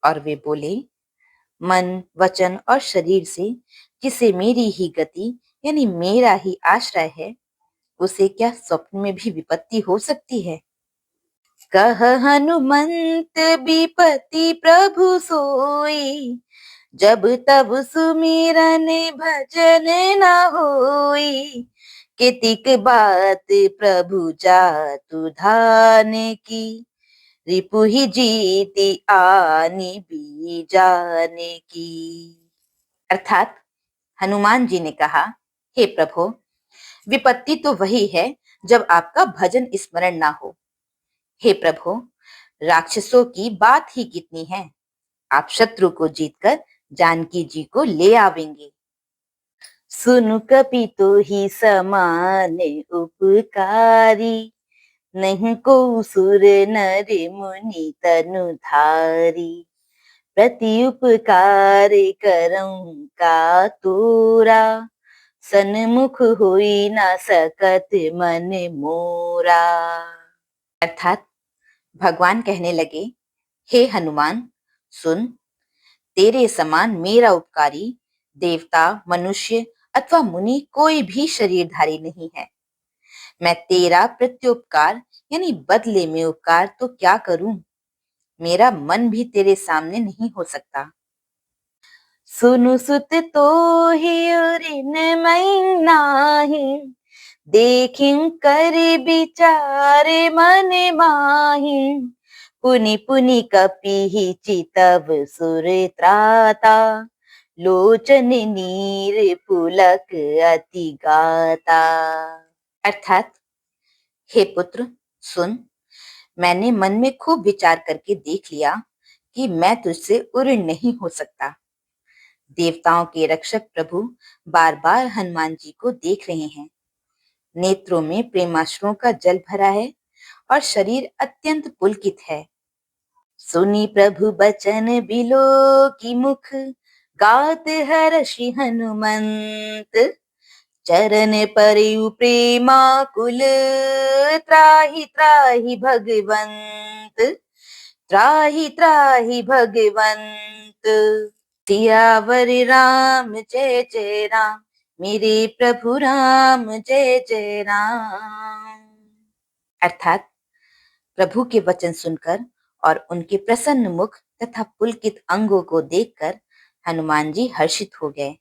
और वे बोले, मन, वचन और शरीर से जिसे मेरी ही गति यानी मेरा ही आश्रय है, उसे क्या स्वप्न में भी विपत्ति हो सकती है? कह हनुमंत विपत्ति प्रभु सोई, जब तब सुमिरन भजन न होई। कितिक बात प्रभु जातु धान की, रिपु ही जीती आनी भी जाने की। अर्थात हनुमान जी ने कहा, हे प्रभु, विपत्ति तो वही है जब आपका भजन स्मरण ना हो। हे प्रभु, राक्षसों की बात ही कितनी है, आप शत्रु को जीतकर जानकी जी को ले आवेंगे। सुनु कपि तो ही समान उपकारी, नहीं को सुर नर मुनि तनु धारी। प्रति उपकार करऊं का तोरा, सन्मुख होई ना सकत मन मोरा। अर्थात भगवान कहने लगे, हे हनुमान, सुन, तेरे समान मेरा उपकारी देवता, मनुष्य अथवा मुनि कोई भी शरीरधारी नहीं है। मैं तेरा प्रत्युपकार यानी बदले में उपकार तो क्या करूं, मेरा मन भी तेरे सामने नहीं हो सकता। सुनु सुत तो हियुरिन मैं नाही, देखिं कर विचारे मन माही। पुनि पुनि कपिहि चितव सुर त्राता, लोचन नीर पुलक अति गाता। अर्थात, हे पुत्र सुन, मैंने मन में खूब विचार करके देख लिया कि मैं तुझसे उऋण नहीं हो सकता। देवताओं के रक्षक प्रभु बार बार हनुमान जी को देख रहे हैं। नेत्रों में प्रेमाश्रुओं का जल भरा है और शरीर अत्यंत पुलकित है। सुनी प्रभु बचन बिलो की मुख, गात हर्षि हनुमंत। चरण परयु प्रेमाकुल, त्राहि त्राहि भगवंत। त्राहि त्राहि भगवंत। सियावर राम जय जय राम, मेरे प्रभु राम जय जय राम। अर्थात, प्रभु के वचन सुनकर और उनके प्रसन्न मुख तथा पुलकित अंगों को देखकर हनुमान जी हर्षित हो गए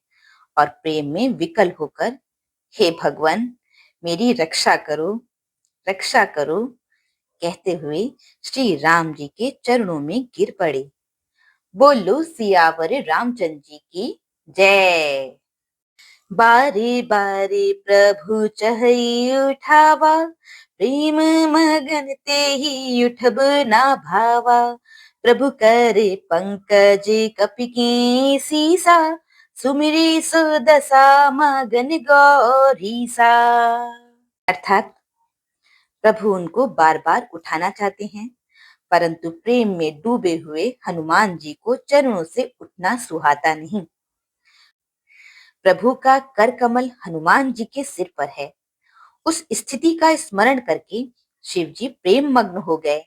और प्रेम में विकल होकर, हे भगवान, मेरी रक्षा करो कहते हुए श्री राम जी के चरणों में गिर पड़े। बोलो सियावर रामचंद्र जी की जय। बारे बारे प्रभु चहई उठावा, प्रेम मगन ते ही उठब ना भावा। प्रभु करे पंकज कपि की सीसा, सुमिरी सुदशा मगन गौरीसा। अर्थात, प्रभु उनको बार बार उठाना चाहते हैं, परंतु प्रेम में डूबे हुए हनुमान जी को चरणों से उठना सुहाता नहीं। प्रभु का कर कमल हनुमान जी के सिर पर है। उस स्थिति का स्मरण करके शिव जी प्रेम मग्न हो गए।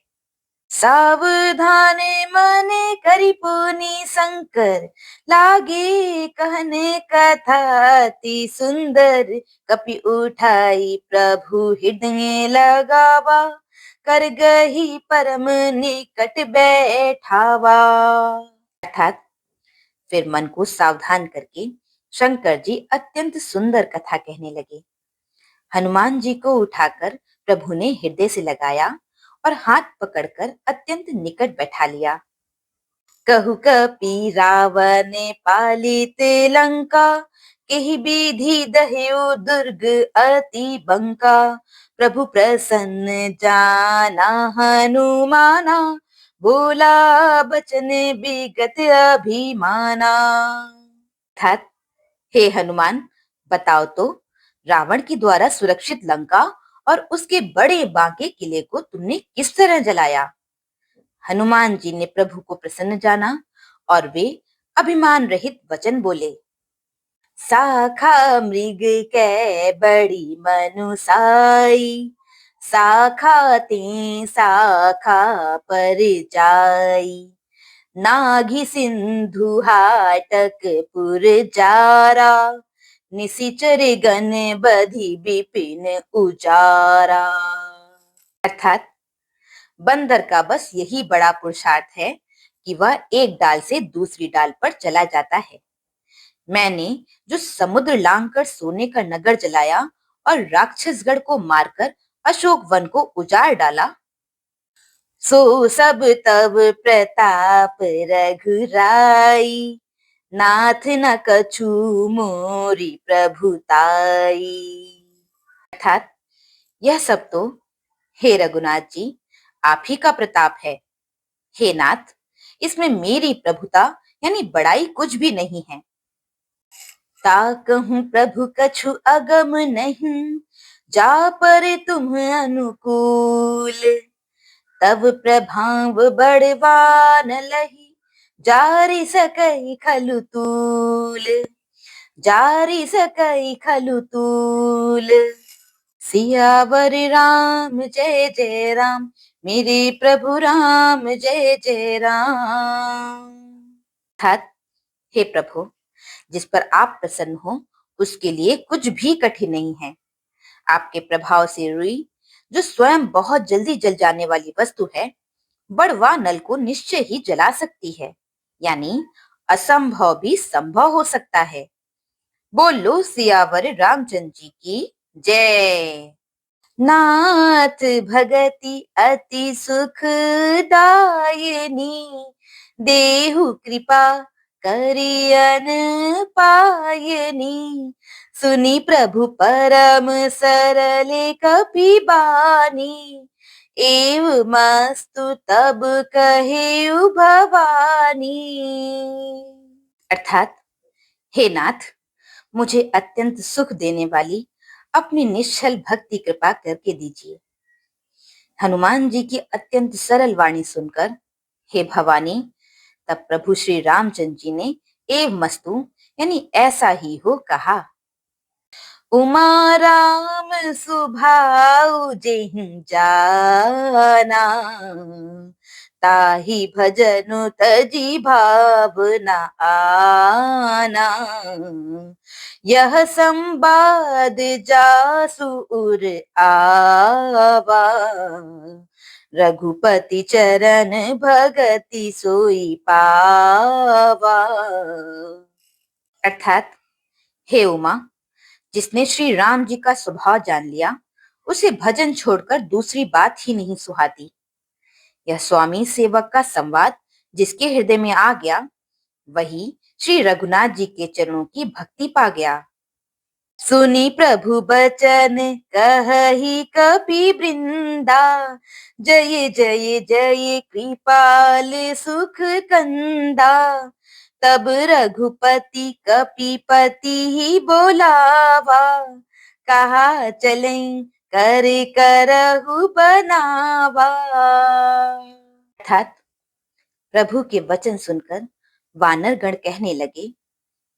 सावधान मन करि पुनि शंकर, लागे कहने कथा अति सुंदर। कपि उठाई प्रभु हृदय लगावा, कर गही परम निकट बैठावा। अर्थात, फिर मन को सावधान करके शंकर जी अत्यंत सुंदर कथा कहने लगे। हनुमान जी को उठाकर प्रभु ने हृदय से लगाया और हाथ पकड़कर अत्यंत निकट बैठा लिया। कहु कपि रावण पालित लंका, केहि विधि दह्यो दुर्ग अति बंका। प्रभु प्रसन्न जाना हनुमाना, बोला बचन विगत अभिमाना। अर्थात, हे हनुमान, बताओ तो, रावण के द्वारा सुरक्षित लंका और उसके बड़े बांके किले को तुमने किस तरह जलाया। हनुमान जी ने प्रभु को प्रसन्न जाना और वे अभिमान रहित वचन बोले। साखा मृग कै बड़ी मनुसाई, साखा ते साखा पर जाई। नाघि सिंधु हाटक पुर जारा, निशिचर गण बधि विपिन उजारा। अर्थात, बंदर का बस यही बड़ा पुरुषार्थ है कि वह एक डाल से दूसरी डाल पर चला जाता है। मैंने जो समुद्र लांघकर सोने का नगर जलाया और राक्षसगढ़ को मारकर अशोक वन को उजाड़ डाला, सो सब तब प्रताप रघुराई। नाथ न कछु मोरी प्रभुताई। अर्थात, यह सब तो हे रघुनाथ जी आप ही का प्रताप है। हे नाथ, इसमें मेरी प्रभुता यानी बड़ाई कुछ भी नहीं है। ताकहूं प्रभु कछु अगम नहीं, जा पर तुम अनुकूल। तब प्रभाव बड़वान लही, जारि सकई खलु तूल। जारि सकई खलु तूल। सियावर राम जय जय राम, मेरे प्रभु राम जय जय राम। अर्थात, हे प्रभु, जिस पर आप प्रसन्न हो उसके लिए कुछ भी कठिन नहीं है। आपके प्रभाव से रुई जो स्वयं बहुत जल्दी जल जाने वाली वस्तु है, बड़वा नल को निश्चय ही जला सकती है। यानी असंभव भी संभव हो सकता है। बोलो सियावर रामचंद्र जी की जय। नाथ भगति अति सुखदायिनी, देहु कृपा करियन पायनी, सुनी प्रभु परम सरल कपि बानी, एव मस्तु तब कहे भवानी। अर्थात, हे नाथ, मुझे अत्यंत सुख देने वाली अपनी निश्चल भक्ति कृपा करके दीजिए। हनुमान जी की अत्यंत सरल वाणी सुनकर हे भवानी, तब प्रभु श्री रामचंद्र जी ने एव मस्तु यानी ऐसा ही हो कहा। उमा राम सुभाऊ जेहि जाना, ताहि भजनु तजी भावना आना, यह संवाद जासु उर आवा, रघुपति चरण भगति सोई पावा। अर्थात, हे उमा, जिसने श्री राम जी का स्वभाव जान लिया, उसे भजन छोड़कर दूसरी बात ही नहीं सुहाती। यह स्वामी सेवक का संवाद जिसके हृदय में आ गया, वही श्री रघुनाथ जी के चरणों की भक्ति पा गया। सुनी प्रभु बचन कहहि कपि वृंदा, जय जय जय कृपाल सुख कंदा, तब रघुपति कपिपति ही बोलावा, कहा चलें कर करहु बनावा। अर्थात, प्रभु के वचन सुनकर वानर गण कहने लगे,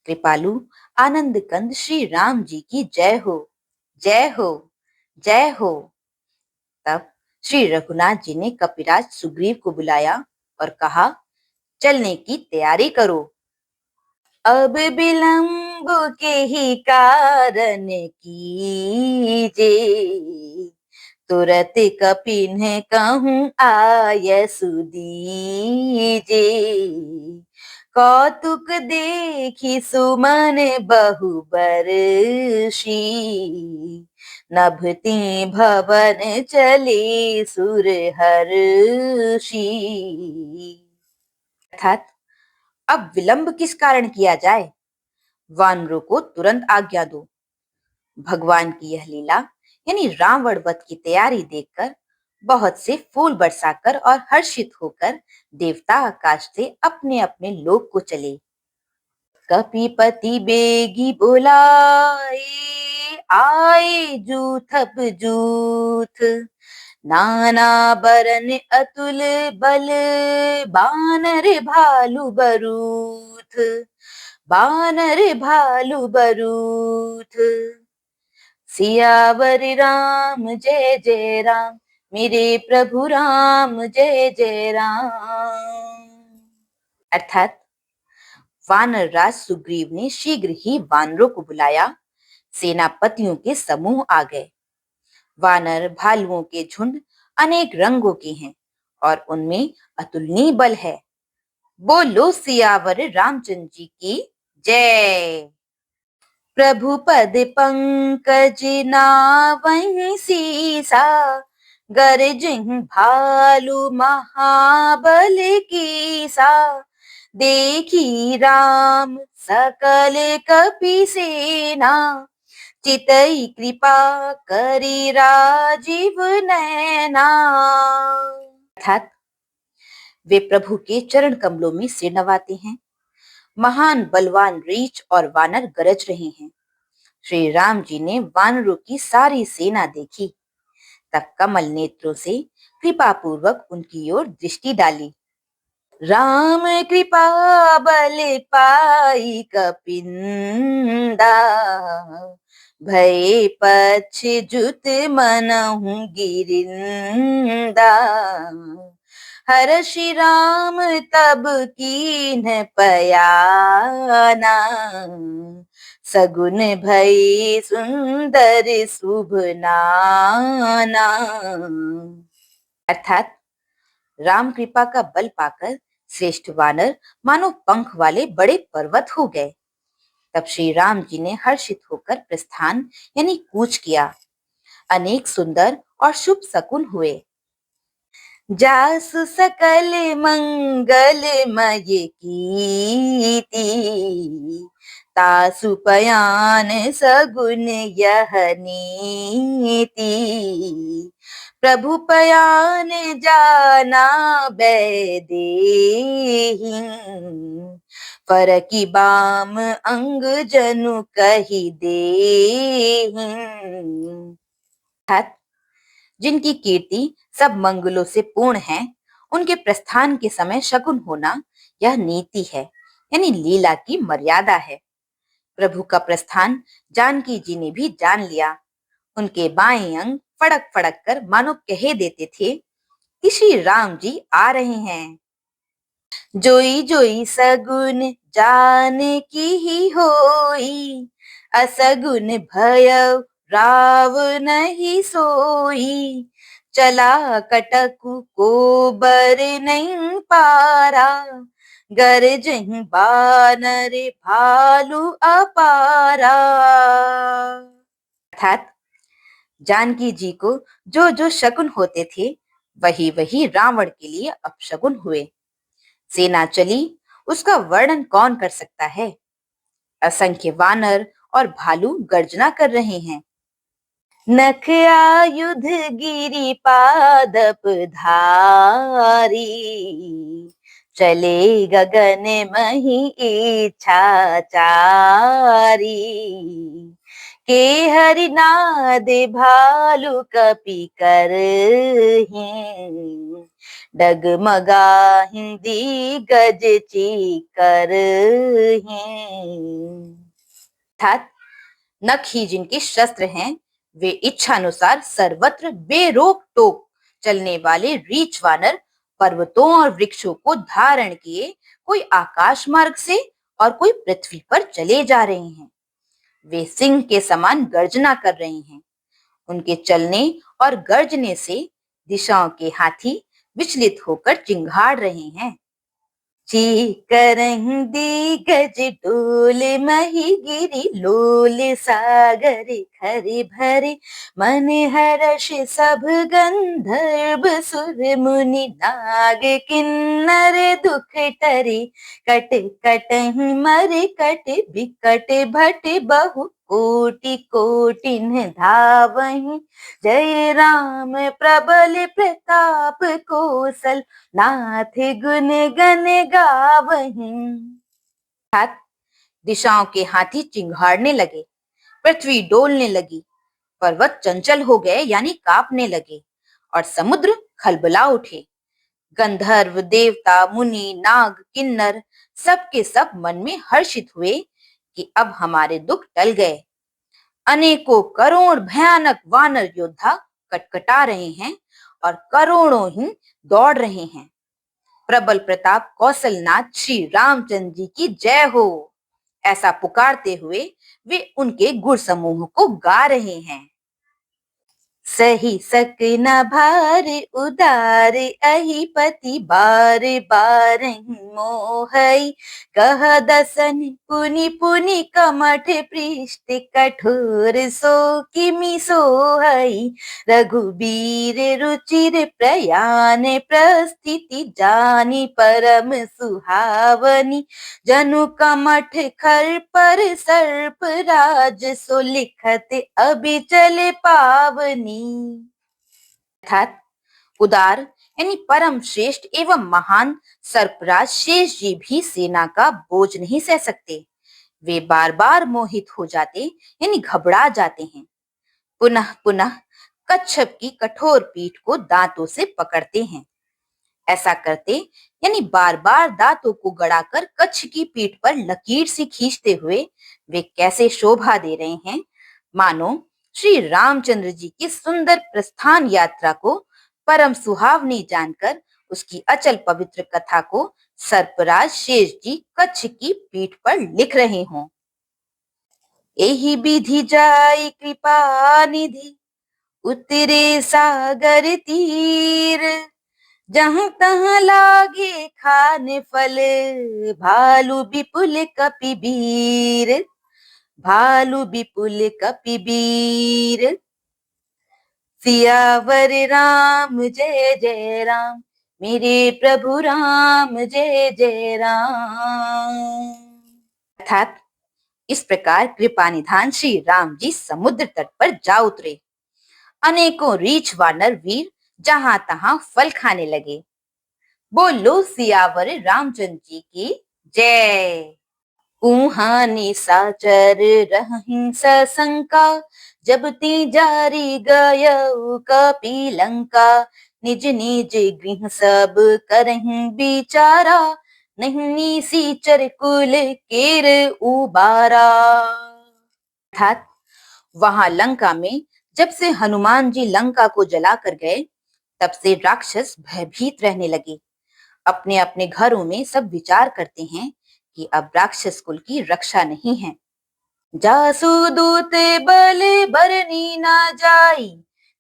कृपालु आनंद कंद श्री राम जी की जय हो, जय हो, जय हो। तब श्री रघुनाथ जी ने कपिराज सुग्रीव को बुलाया और कहा, चलने की तैयारी करो। अब विलंब के ही कारण कीजे, तुरत कपिन कहूँ आयसु दीजे, कौतुक देखी सुमन बहु बरसी, नभती भवन चले सुर हर्षी। अर्थात, अब विलंब किस कारण किया जाए, वानरों को तुरंत आज्ञा दो। भगवान की यह लीला यानी रावण वध की तैयारी देखकर बहुत से फूल बरसाकर और हर्षित होकर देवता आकाश से अपने अपने लोक को चले। कपिपति बेगी बुलाए, आए जूथप जूथ, नाना बरन अतुल बल, बानर भालू बरूथ, बानर भालू बरूथ। सियावर राम जय जय राम, मेरे प्रभु राम जय जय राम। अर्थात, वानर राज सुग्रीव ने शीघ्र ही वानरों को बुलाया। सेनापतियों के समूह आ गए। वानर भालुओं के झुंड अनेक रंगों के हैं और उनमें अतुलनीय बल है। बोलो सियावर रामचंद्र जी की जय। प्रभु पद पंकज नावहि सीसा, गरजहि भालु महाबल कीसा, देखी राम सकल कपि सेना, चितई कृपा करी राजीव नैना। अर्थात, वे प्रभु के चरण कमलों में सिर नवाते हैं। महान बलवान रीछ और वानर गरज रहे हैं। श्री राम जी ने वानरों की सारी सेना देखी, तब कमल नेत्रों से कृपा पूर्वक उनकी ओर दृष्टि डाली। राम कृपा बल पाई कपिंदा, भय पक्ष जुत मनहु गिरिंदा, हर्षि राम तब कीन्ह पयाना, सगुन भई सुंदर शुभ नाना। अर्थात राम कृपा का बल पाकर श्रेष्ठ वानर मानो पंख वाले बड़े पर्वत हो गए। तब श्री राम जी ने हर्षित होकर प्रस्थान यानी कूच किया। अनेक सुंदर और शुभ शकुन हुए। जासु सकल मंगलमय कीर्ति, तासु पयान सगुन यह नीति। प्रभु पयान जाना बैदेही, फरकी बाम अंग जनु कही देहि। अर्थात जिनकी कीर्ति सब मंगलों से पूर्ण है, उनके प्रस्थान के समय शकुन होना यह नीति है, यानी लीला की मर्यादा है। प्रभु का प्रस्थान जानकी जी ने भी जान लिया। उनके बाएं अंग फड़क फड़क कर मानो कह देते थे कि श्री राम जी आ रहे हैं। जोई जोई सगुन जान की ही होई, असगुन भयउ राव नहीं सोई। चला कटकु को बर नहीं पारा, गरजहि बानर भालू अपारा। अर्थात जानकी जी को जो जो शकुन होते थे, वही वही रावण के लिए अपशकुन हुए। सेना चली, उसका वर्णन कौन कर सकता है। असंख्य वानर और भालू गर्जना कर रहे हैं। नख आयुध गिरी पादप धारी, चले गगन मही इच्छा चारी। के हरिनाद भालू कपि कर, डगमगा हिंदी गज चीकर। अर्थात नख ही जिनके शस्त्र हैं, वे इच्छानुसार सर्वत्र बेरोक टोक चलने वाले रीछ वानर पर्वतों और वृक्षों को धारण किए कोई आकाश मार्ग से और कोई पृथ्वी पर चले जा रहे हैं। वे सिंह के समान गर्जना कर रहे हैं। उनके चलने और गर्जने से दिशाओं के हाथी विचलित होकर चिंघाड़ रहे हैं। चीकरहिंदी गज डोल मही गिरी लोल सागर खरे भरे, मन हर्ष सब गंधर्व सुर मुनि नाग किन्नर दुख टरे। कट कटहि मर कट बिकट भट बहु कोटि कोटिन धावहि। जय राम प्रबल प्रताप कौशल, नाथ गुण गण गावहीं। अर्थात दिशाओं के हाथी चिंघाड़ने लगे, पृथ्वी डोलने लगी, पर्वत चंचल हो गए यानी कांपने लगे, और समुद्र खलबला उठे। गंधर्व देवता मुनि नाग किन्नर सब के सब मन में हर्षित हुए कि अब हमारे दुख टल गए। अनेकों करोड़ भयानक वानर योद्धा कटकटा रहे हैं और करोड़ों ही दौड़ रहे हैं। प्रबल प्रताप कौशलनाथ श्री रामचंद्र जी की जय हो, ऐसा पुकारते हुए वे उनके गुण समूह को गा रहे हैं। सही सक न भार उदार अहिपति, बार बार मोहई। कह दसन पुनि पुनि कमठ पृष्ठ, कठोर सो किमि सोहई। रघुबीर रुचिर प्रयाण प्रस्थिति, जानी परम सुहावनी। जनु कमठ खर पर सर्प राज, सो लिखत अबिचल पावनी। अर्थात उदार यानी परम श्रेष्ठ एवं महान सर्पराज शेष जी भी सेना का बोझ नहीं सह सकते। वे बार बार मोहित हो जाते यानी घबरा जाते हैं। पुनः पुनः कच्छप की कठोर पीठ को दांतों से पकड़ते हैं। ऐसा करते यानी बार बार दांतों को गड़ाकर कच्छ की पीठ पर लकीर से खींचते हुए वे कैसे शोभा दे रहे हैं, मानो श्री रामचंद्र जी की सुंदर प्रस्थान यात्रा को परम सुहावनी जानकर उसकी अचल पवित्र कथा को सर्पराज शेष जी कच्छ की पीठ पर लिख रहे हों। एहि विधि जाई कृपा निधि, उतरे सागर तीर। जहाँ तहाँ लागे खाने फल, भालू विपुल कपिबीर। भालू विपुल कपिबीर। सियावर राम जय जय राम, मेरे प्रभु राम जय जय राम। अर्थात इस प्रकार कृपा निधान श्री राम जी समुद्र तट पर जा उतरे। अनेकों रीछ वानर वीर जहां तहां फल खाने लगे। बोलो सियावर रामचंद्र जी की जय। ऊहा निशाचर रहहिं सशंका, जब ती जारी गयउ कपि लंका। निज निज गृह सब करहिं बिचारा, नहीं निशाचर कुल केर उबारा। अर्थात वहां लंका में जब से हनुमान जी लंका को जलाकर गए, तब से राक्षस भयभीत रहने लगे। अपने अपने घरों में सब विचार करते हैं कि अब राक्षस कुल की रक्षा नहीं है। जासु दूत बल बरनी ना जाई,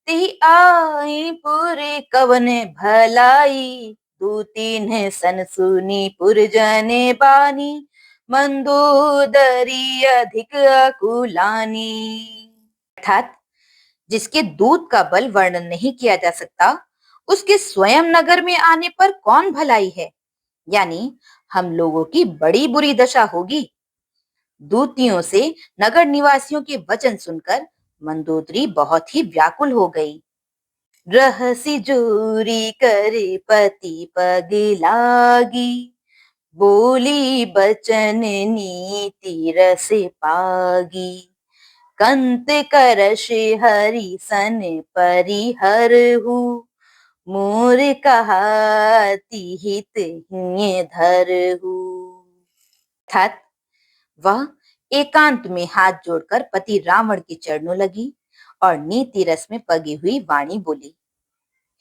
ती आई पुरे कवन भलाई। दूतीन सन सुनी पुरजने बानी, मंदोदरी अधिक अकुलानी। अर्थात जिसके दूत का बल वर्णन नहीं किया जा सकता, उसके स्वयं नगर में आने पर कौन भलाई है। यानी हम लोगों की बड़ी बुरी दशा होगी। दूतियों से नगर निवासियों के वचन सुनकर मंदोदरी बहुत ही व्याकुल हो गई। रहसी जोरी करे पति पग लागी, बोली बचन नीति रस पागी। कंत करश हरि सन परिहरहु, मोर कहाति हित हिय धरहु। अर्थात वह एकांत में हाथ जोड़कर पति रावण के चरणों लगी और नीति रस में पगी हुई वाणी बोली,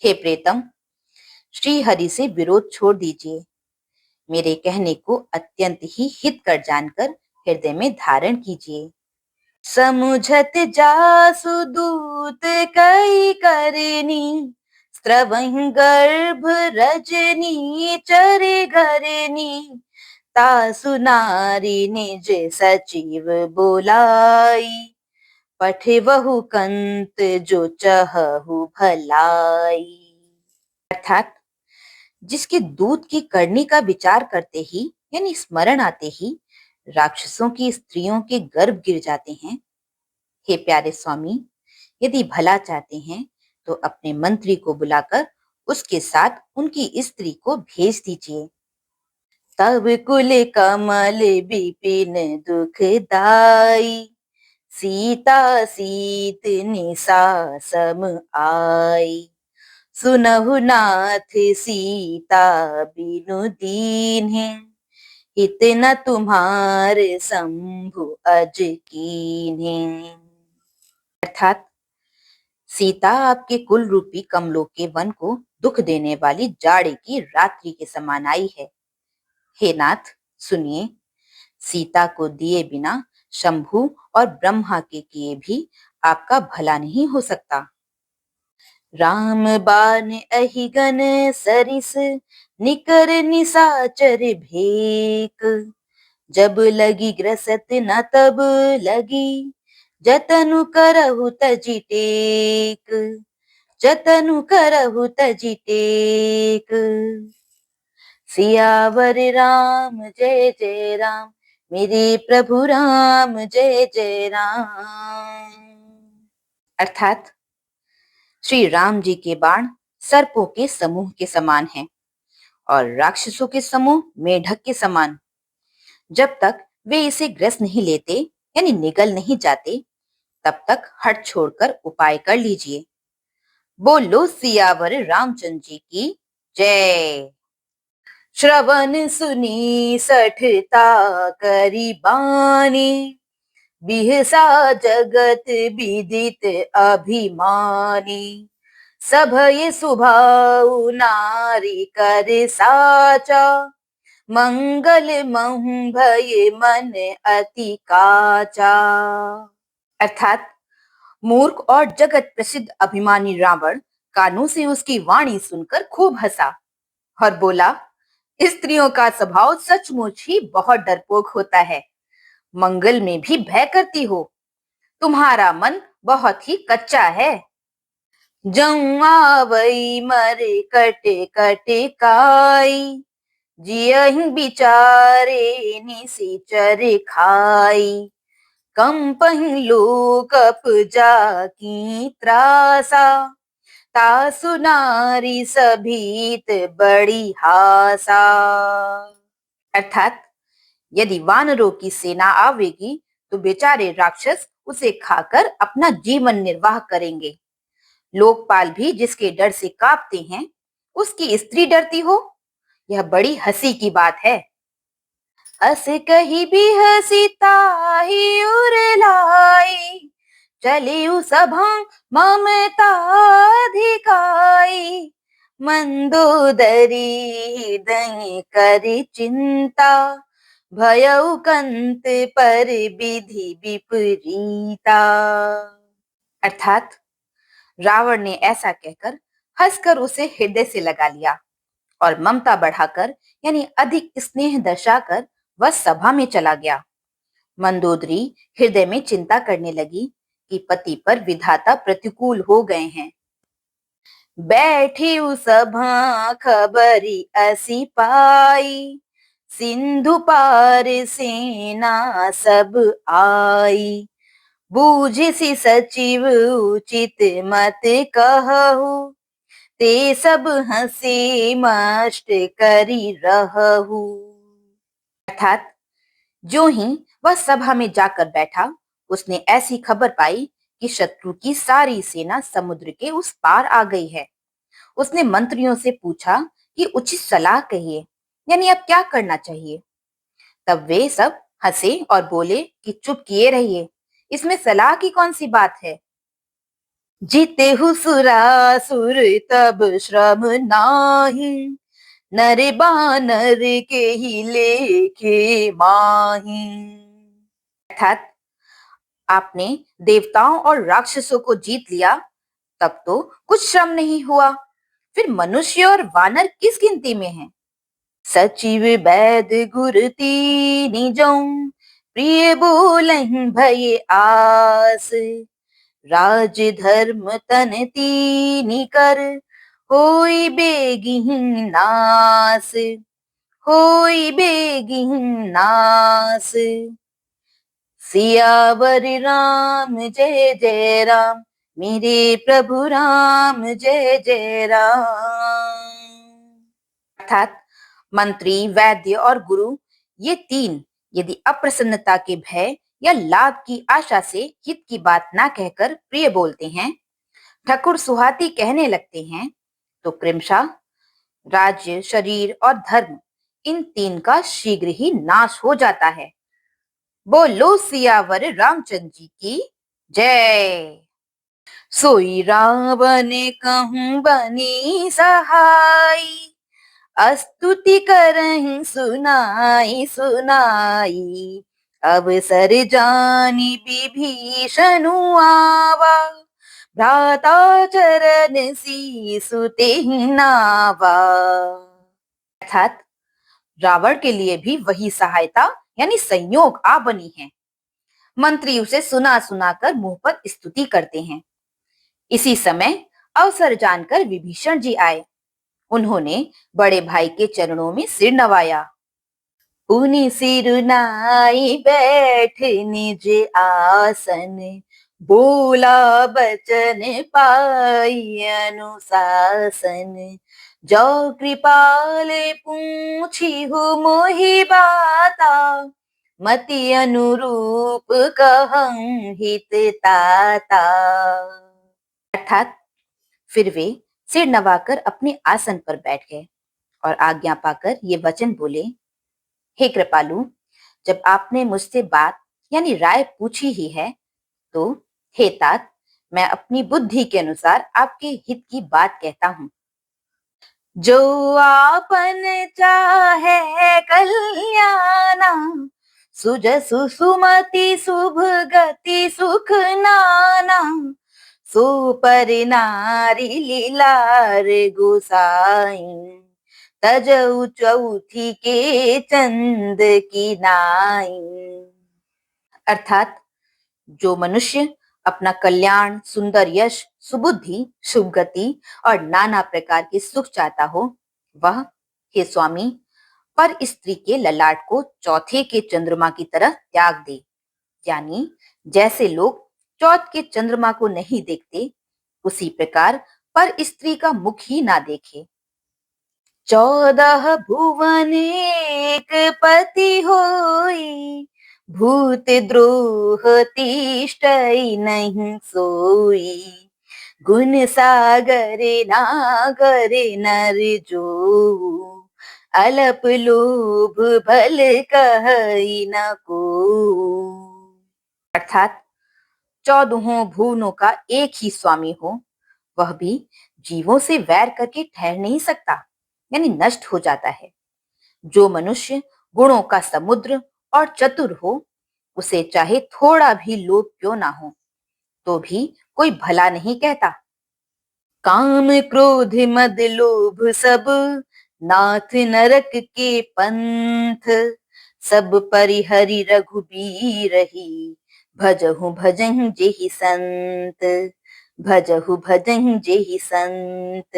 हे प्रेतम, श्री हरि से विरोध छोड़ दीजिए। मेरे कहने को अत्यंत ही हित कर जानकर हृदय में धारण कीजिए। समुझत जासु दूत कई करनी, स्त्रवहि गर्भ रजनी चरे घरनी। तासु नारी निज सचिव बोलाई, पठवहु कंत जो चहहु भलाई। अर्थात जिसके दूत की करनी का विचार करते ही यानी स्मरण आते ही राक्षसों की स्त्रियों के गर्भ गिर जाते हैं। हे प्यारे स्वामी, यदि भला चाहते हैं तो अपने मंत्री को बुलाकर उसके साथ उनकी स्त्री को भेज दीजिए। तब कुल कमल विपिन दुखदाई, सीता सीत निशा सम आई। सुनहु नाथ सीता बिनु दीन्हे, इतना तुम्हार शंभु अज कीन्हे। अर्थात सीता आपके कुल रूपी कमलों के वन को दुख देने वाली जाड़े की रात्रि के समान आई है। हे नाथ, सुनिए, सीता को दिए बिना शंभु और ब्रह्मा के किए भी आपका भला नहीं हो सकता। राम बान अहिगन सरिस, निकर निशाचर भेक। जब लगी ग्रसत न तब लगी, जतनु करहु तजि टेक। जतनु करहु तजि टेक। सियावर राम जय जय राम, मेरे प्रभु राम जय जय राम। अर्थात श्री राम जी के बाण सर्पों के समूह के समान हैं और राक्षसों के समूह मेढक के समान। जब तक वे इसे ग्रस नहीं लेते यानी निगल नहीं जाते, तब तक हट छोड़कर उपाय कर लीजिए। बोलो सियावर रामचंद्र जी की जय। श्रवण सुनी सठता करी बानी, बिहसा जगत विदित अभिमानी। सभय सुभाउ नारी कर साचा, मंगल महु भये मन अति काचा। अर्थात मूर्ख और जगत प्रसिद्ध अभिमानी रावण कानों से उसकी वाणी सुनकर खूब हंसा और बोला, स्त्रियों का स्वभाव सचमुच ही बहुत डरपोक होता है, मंगल में भी भय करती हो, तुम्हारा मन बहुत ही कच्चा है। जऊँ आवई मरे कटे कटे काई, जियहि बिचारे निशिचर खाई, कंपहि लोक अपजा की त्रासा, तासु नारी सभीत बड़ी हासा। अर्थात यदि वानरों की सेना आवेगी तो बेचारे राक्षस उसे खाकर अपना जीवन निर्वाह करेंगे। लोकपाल भी जिसके डर से कांपते हैं, उसकी स्त्री डरती हो, यह बड़ी हंसी की बात है। हस कही भी हसी ताही उरलाई, चलिउ सभा ममता धिकाई, मंदोदरी हृदय करि चिंता, भयउ कंत पर विधि विपरीता। अर्थात रावण ने ऐसा कहकर हंसकर उसे हृदय से लगा लिया और ममता बढ़ाकर यानी अधिक स्नेह दर्शाकर वह सभा में चला गया। मंदोदरी हृदय में चिंता करने लगी कि पति पर विधाता प्रतिकूल हो गए हैं। बैठी सभा खबरी असी पाई, सिंधु पार सेना सब आई, बूझिसि सचिव उचित मत कहु, ते सब हंसी मष्ट करी रहू। अर्थात जो ही वह सभा में जाकर बैठा, उसने ऐसी खबर पाई कि शत्रु की सारी सेना समुद्र के उस पार आ गई है। उसने मंत्रियों से पूछा कि उचित सलाह कहिए, यानी अब क्या करना चाहिए। तब वे सब हंसे और बोले कि चुप किए रहिए, इसमें सलाह की कौन सी बात है। जीते सुरासुर तब श्रम नाही, नर बानर के ही लेखे माही। अर्थात आपने देवताओं और राक्षसों को जीत लिया, तब तो कुछ श्रम नहीं हुआ, फिर मनुष्य और वानर किस गिनती में हैं। सचिव वैद गुर तीनि जौं, प्रिय बोलहि भय आस, राज धर्म तन तीनि कर, होई बेगिहि नास, होई बेगिहि नास। सियावर राम जय जय राम, मेरे प्रभु राम जय जय राम। अर्थात मंत्री, वैद्य और गुरु, ये तीन यदि अप्रसन्नता के भय या लाभ की आशा से हित की बात ना कहकर प्रिय बोलते हैं, ठकुर सुहाती कहने लगते हैं, तो क्रमशः राज्य, शरीर और धर्म, इन तीन का शीघ्र ही नाश हो जाता है। बोलो सियावर रामचंद्र जी की जय। सोई रावण कहूं बनी सहाई, स्तुति करहि सुनाई सुनाई, अवसर जानी विभीषणु आवा, भ्राता चरण सीसु तेहि नावा। अर्थात रावण के लिए भी वही सहायता यानी संयोग आ बनी है। मंत्री उसे सुना सुनाकर मुंह पर स्तुति करते हैं। इसी समय अवसर जानकर विभीषण जी आए। उन्होंने बड़े भाई के चरणों में सिर नवाया। पुनि सिर नाई बैठ निज आसन, बोला बचन पाई अनुशासन, जो कृपाल पूछी हो मोहि बाता, मति अनुरूप कहं हित ताता। अर्थात फिर वे सिर नवाकर अपने आसन पर बैठ गए और आज्ञा पाकर ये वचन बोले, हे कृपालु, जब आपने मुझसे बात यानी राय पूछी ही है, तो हे तात, मैं अपनी बुद्धि के अनुसार आपके हित की बात कहता हूँ। जो आपन चाहे कल्याणा, सुजसु सुमति शुभ गति सुख नाना, सो पर नारी लीलार गोसाई, तजऊ चौथी के चंद की नाई। अर्थात जो मनुष्य अपना कल्याण, सुंदर यश, सुबुद्धि, शुभ गति और नाना प्रकार के सुख चाहता हो, वह, हे स्वामी, पर स्त्री के ललाट को चौथे के चंद्रमा की तरह त्याग दे। यानी जैसे लोग चौथ के चंद्रमा को नहीं देखते, उसी प्रकार पर स्त्री का मुख ही ना देखे। 14 भुवन एक पति होई, भूत द्रोह तिष्ठई नहीं सोई, गुण सागर नागर नर जो, अलप लोभ भल कहई न को। अर्थात 14 भुवनों का एक ही स्वामी हो, वह भी जीवों से वैर करके ठहर नहीं सकता, यानी नष्ट हो जाता है। जो मनुष्य गुणों का समुद्र और चतुर हो, उसे चाहे थोड़ा भी लोभ क्यों ना हो, तो भी कोई भला नहीं कहता। काम क्रोध मद लोभ सब, नाथ नरक के पंथ, सब परिहरि रघुबीर ही, भजहु भजहु जेहि संत, भजहु भजहु जेहि संत।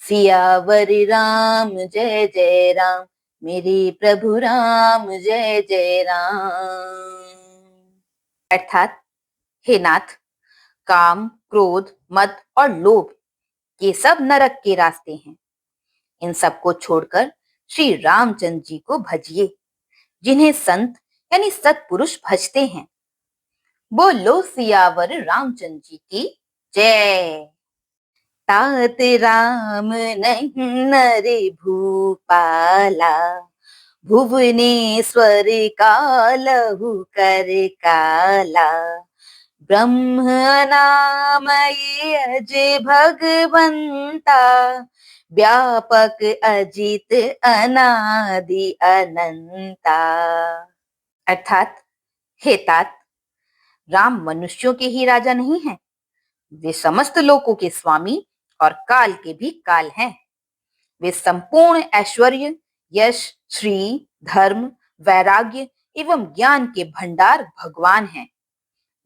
सियावर राम जय जय राम, मेरे प्रभु राम जय जय राम। अर्थात हे नाथ, काम, क्रोध, मद और लोभ ये सब नरक के रास्ते हैं। इन सबको छोड़कर श्री रामचंद्र जी को भजिए, जिन्हें संत यानी सत्पुरुष भजते हैं। बोलो सियावर रामचंद्र जी की जय। तात राम नहीं नरे भूपाला, भुवनेश्वर कालहु कर काला, ब्रह्म अनामय अज भगवंता, व्यापक अजित अनादि अनंता। अर्थात हे तात, राम मनुष्यों के ही राजा नहीं हैं, वे समस्त लोकों के स्वामी और काल के भी काल हैं। वे संपूर्ण ऐश्वर्य, यश, श्री, धर्म, वैराग्य एवं ज्ञान के भंडार भगवान हैं।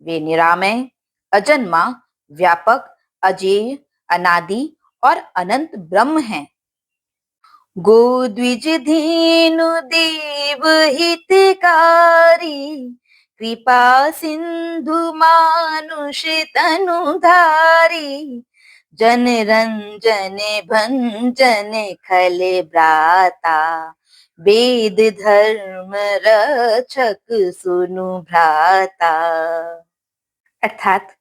वे निरामय, अजन्मा, व्यापक, अजेय, अनादि और अनंत ब्रह्म हैं। गोद्विज धेनु देव हितकारी, कृपा सिंधु मानुष तनुधारी, जन रंजन भंजन खल भ्राता, वेद धर्म रक्षक सुनु भ्राता। अर्थात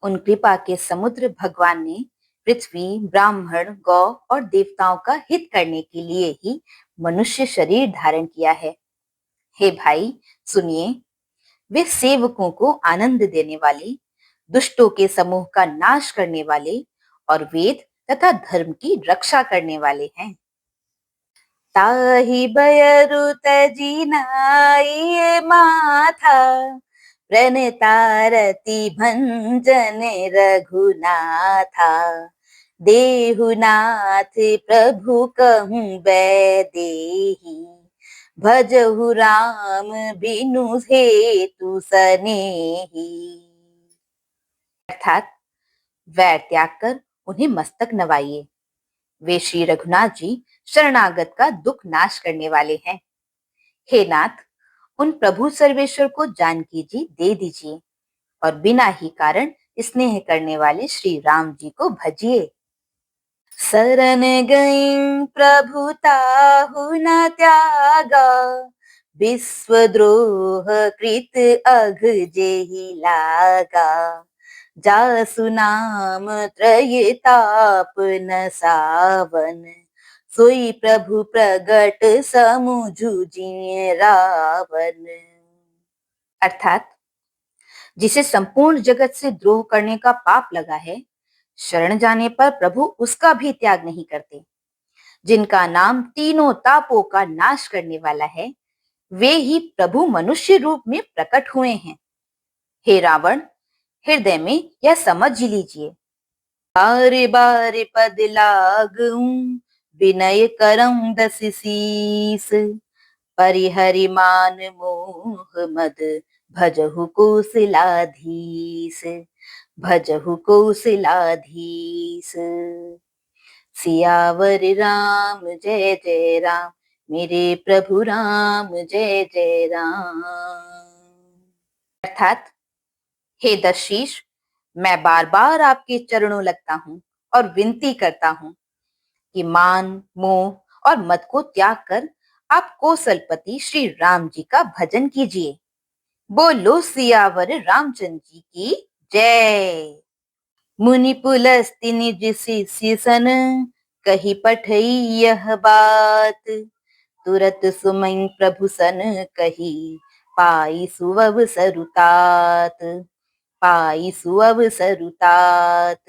उन कृपा के समुद्र भगवान ने पृथ्वी, ब्राह्मण, गौ और देवताओं का हित करने के लिए ही मनुष्य शरीर धारण किया है। हे भाई सुनिए, वे सेवकों को आनंद देने वाले, दुष्टों के समूह का नाश करने वाले और वेद तथा धर्म की रक्षा करने वाले हैं। ताहि बयरु तजी नाई माथा, प्रणतारति भंजन रघुनाथा, देहुनाथ प्रभु कहूँ बैदेही, भजहु राम बिनु हेतु सनेही। अर्थात वैर त्याग कर उन्हें मस्तक नवाइए। वे श्री रघुनाथ जी शरणागत का दुख नाश करने वाले हैं। हे नाथ, उन प्रभु सर्वेश्वर को जानकी जी दे दीजिए और बिना ही कारण स्नेह करने वाले श्री राम जी को भजिए। शरण गई प्रभु ताहु न त्यागा, विश्वद्रोह कृत अघ जेहि लागा, जासु नाम त्रय ताप न सावन, सोई प्रभु प्रगट समुझु जिय रावण। अर्थात जिसे संपूर्ण जगत से द्रोह करने का पाप लगा है, शरण जाने पर प्रभु उसका भी त्याग नहीं करते। जिनका नाम तीनों तापों का नाश करने वाला है, वे ही प्रभु मनुष्य रूप में प्रकट हुए हैं। हे रावण, हृदय में यह समझ लीजिए। बारे बारे पद लागूं, विनय करम दस शीस, परिहरि मान मोह मद, भजहु कौशलाधीश, भजहु कौशलाधीश। सियावर राम जय जय राम, मेरे प्रभु राम जय जय राम। अर्थात, हे दशीष, मैं बार बार आपके चरणों लगता हूँ और विनती करता हूँ कि मान, मोह और मद को त्याग कर आप कौशलपति श्री राम जी का भजन कीजिए। बोलो सियावर रामचंद्र जी की जय। मुनि पुलस्त्य निज शिष्य सन, कही पठई यह बात, तुरत सुमय प्रभु सन कही, पाई सुअवसरु तात, पाई सुअवसरु तात।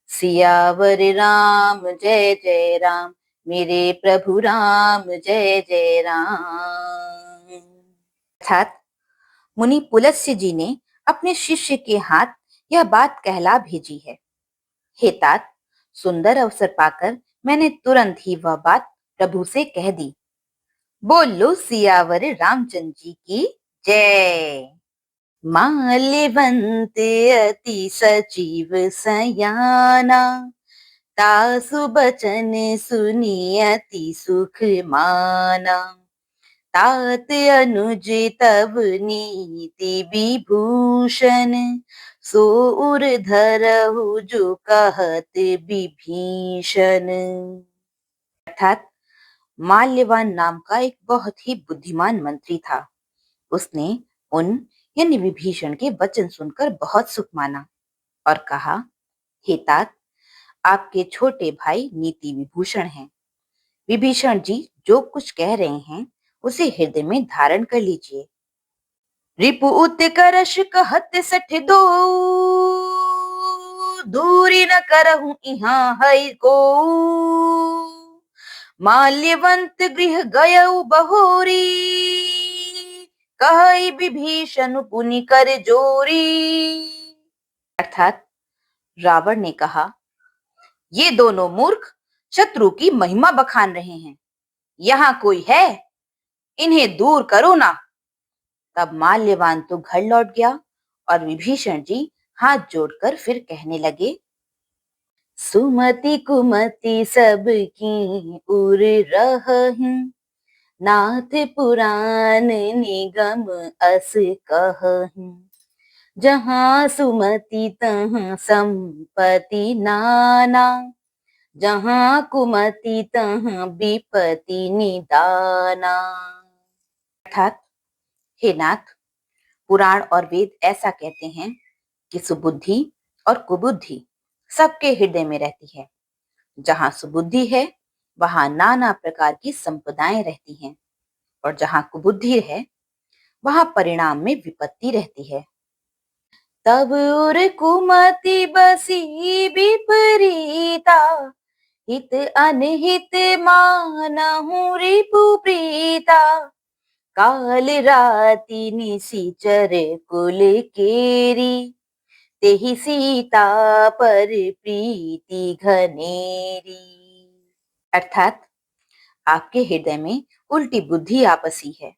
सियावर राम जय जय राम, मेरे प्रभु राम जय जय राम। अर्थात, मुनि पुलस्त्य जी ने अपने शिष्य के हाथ यह बात कहला भेजी है। हे तात, सुंदर अवसर पाकर मैंने तुरंत ही वह बात प्रभु से कह दी। बोलो सियावर रामचंद्र जी की जय। माल्यवंत अति सजीव सयाना, तासु बचन सुनी अति सुख माना, तात अनुज तब नीति विभूषण, सो उर धरहु जो कहत विभीषण। अर्थात, माल्यवान नाम का एक बहुत ही बुद्धिमान मंत्री था। उसने उन यानी विभीषण के वचन सुनकर बहुत सुख माना और कहा, हे तात, आपके छोटे भाई नीति विभूषण हैं। विभीषण जी जो कुछ कह रहे हैं उसे हृदय में धारण कर लीजिए। रिपु उत्कर्ष कहत सठ दो, दूरी न करहूं इहाँ है को, माल्यवंत गृह गयउ बहोरी, कहई विभीषण पुनि कर जोरी। अर्थात, रावण ने कहा, ये दोनों मूर्ख शत्रु की महिमा बखान रहे हैं। यहाँ कोई है, इन्हें दूर करो ना। तब माल्यवान तो घर लौट गया और विभीषण जी हाथ जोड़कर फिर कहने लगे, सुमति कुमति सब की उर रहहिं, नाथ पुराण निगम अस कहहिं, जहाँ सुमति तहाँ संपत्ति नाना, जहाँ कुमति तहाँ विपत्ति निदाना। अर्थात, हे नाथ, पुराण और वेद ऐसा कहते हैं कि सुबुद्धि और कुबुद्धि सबके हृदय में रहती है। जहाँ सुबुद्धि है वहां नाना प्रकार की संपदाएं रहती हैं, और जहाँ कुबुद्धि है वहां परिणाम में विपत्ति रहती है। तब उर कुमति बसी विपरीता, हित अनहित मानहु रिपु प्रीता, काल राति निशिचर कुल केरी, तेहि सीता पर प्रीति घनेरी। अर्थात, आपके हृदय में उल्टी बुद्धि आपसी है।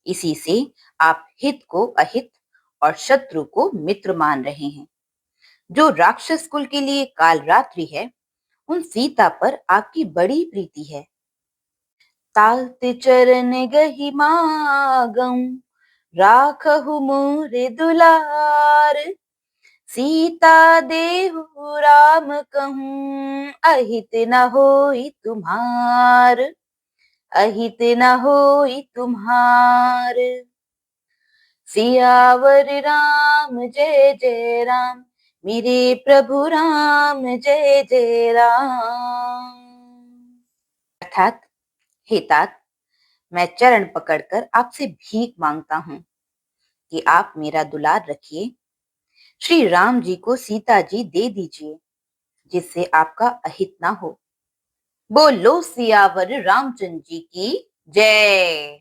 इसी से आप हित को अहित और शत्रु को मित्र मान रहे हैं। जो राक्षस कुल के लिए काल रात्रि है, उन सीता पर आपकी बड़ी प्रीति है। तात चरण गहि मागऊं, राखहु मोरे दुलार, सीता देहु राम कहूं, अहित न होई तुम्हार, अहित न होई तुम्हार। सियावर राम जय जय राम, मेरे प्रभु राम जय जय राम। अर्थात, हे तात, मैं चरण पकड़कर आपसे भीख मांगता हूँ कि आप मेरा दुलार रखिए। श्री राम जी को सीता जी दे दीजिए, जिससे आपका अहित ना हो। बोलो सियावर रामचंद्र जी की जय।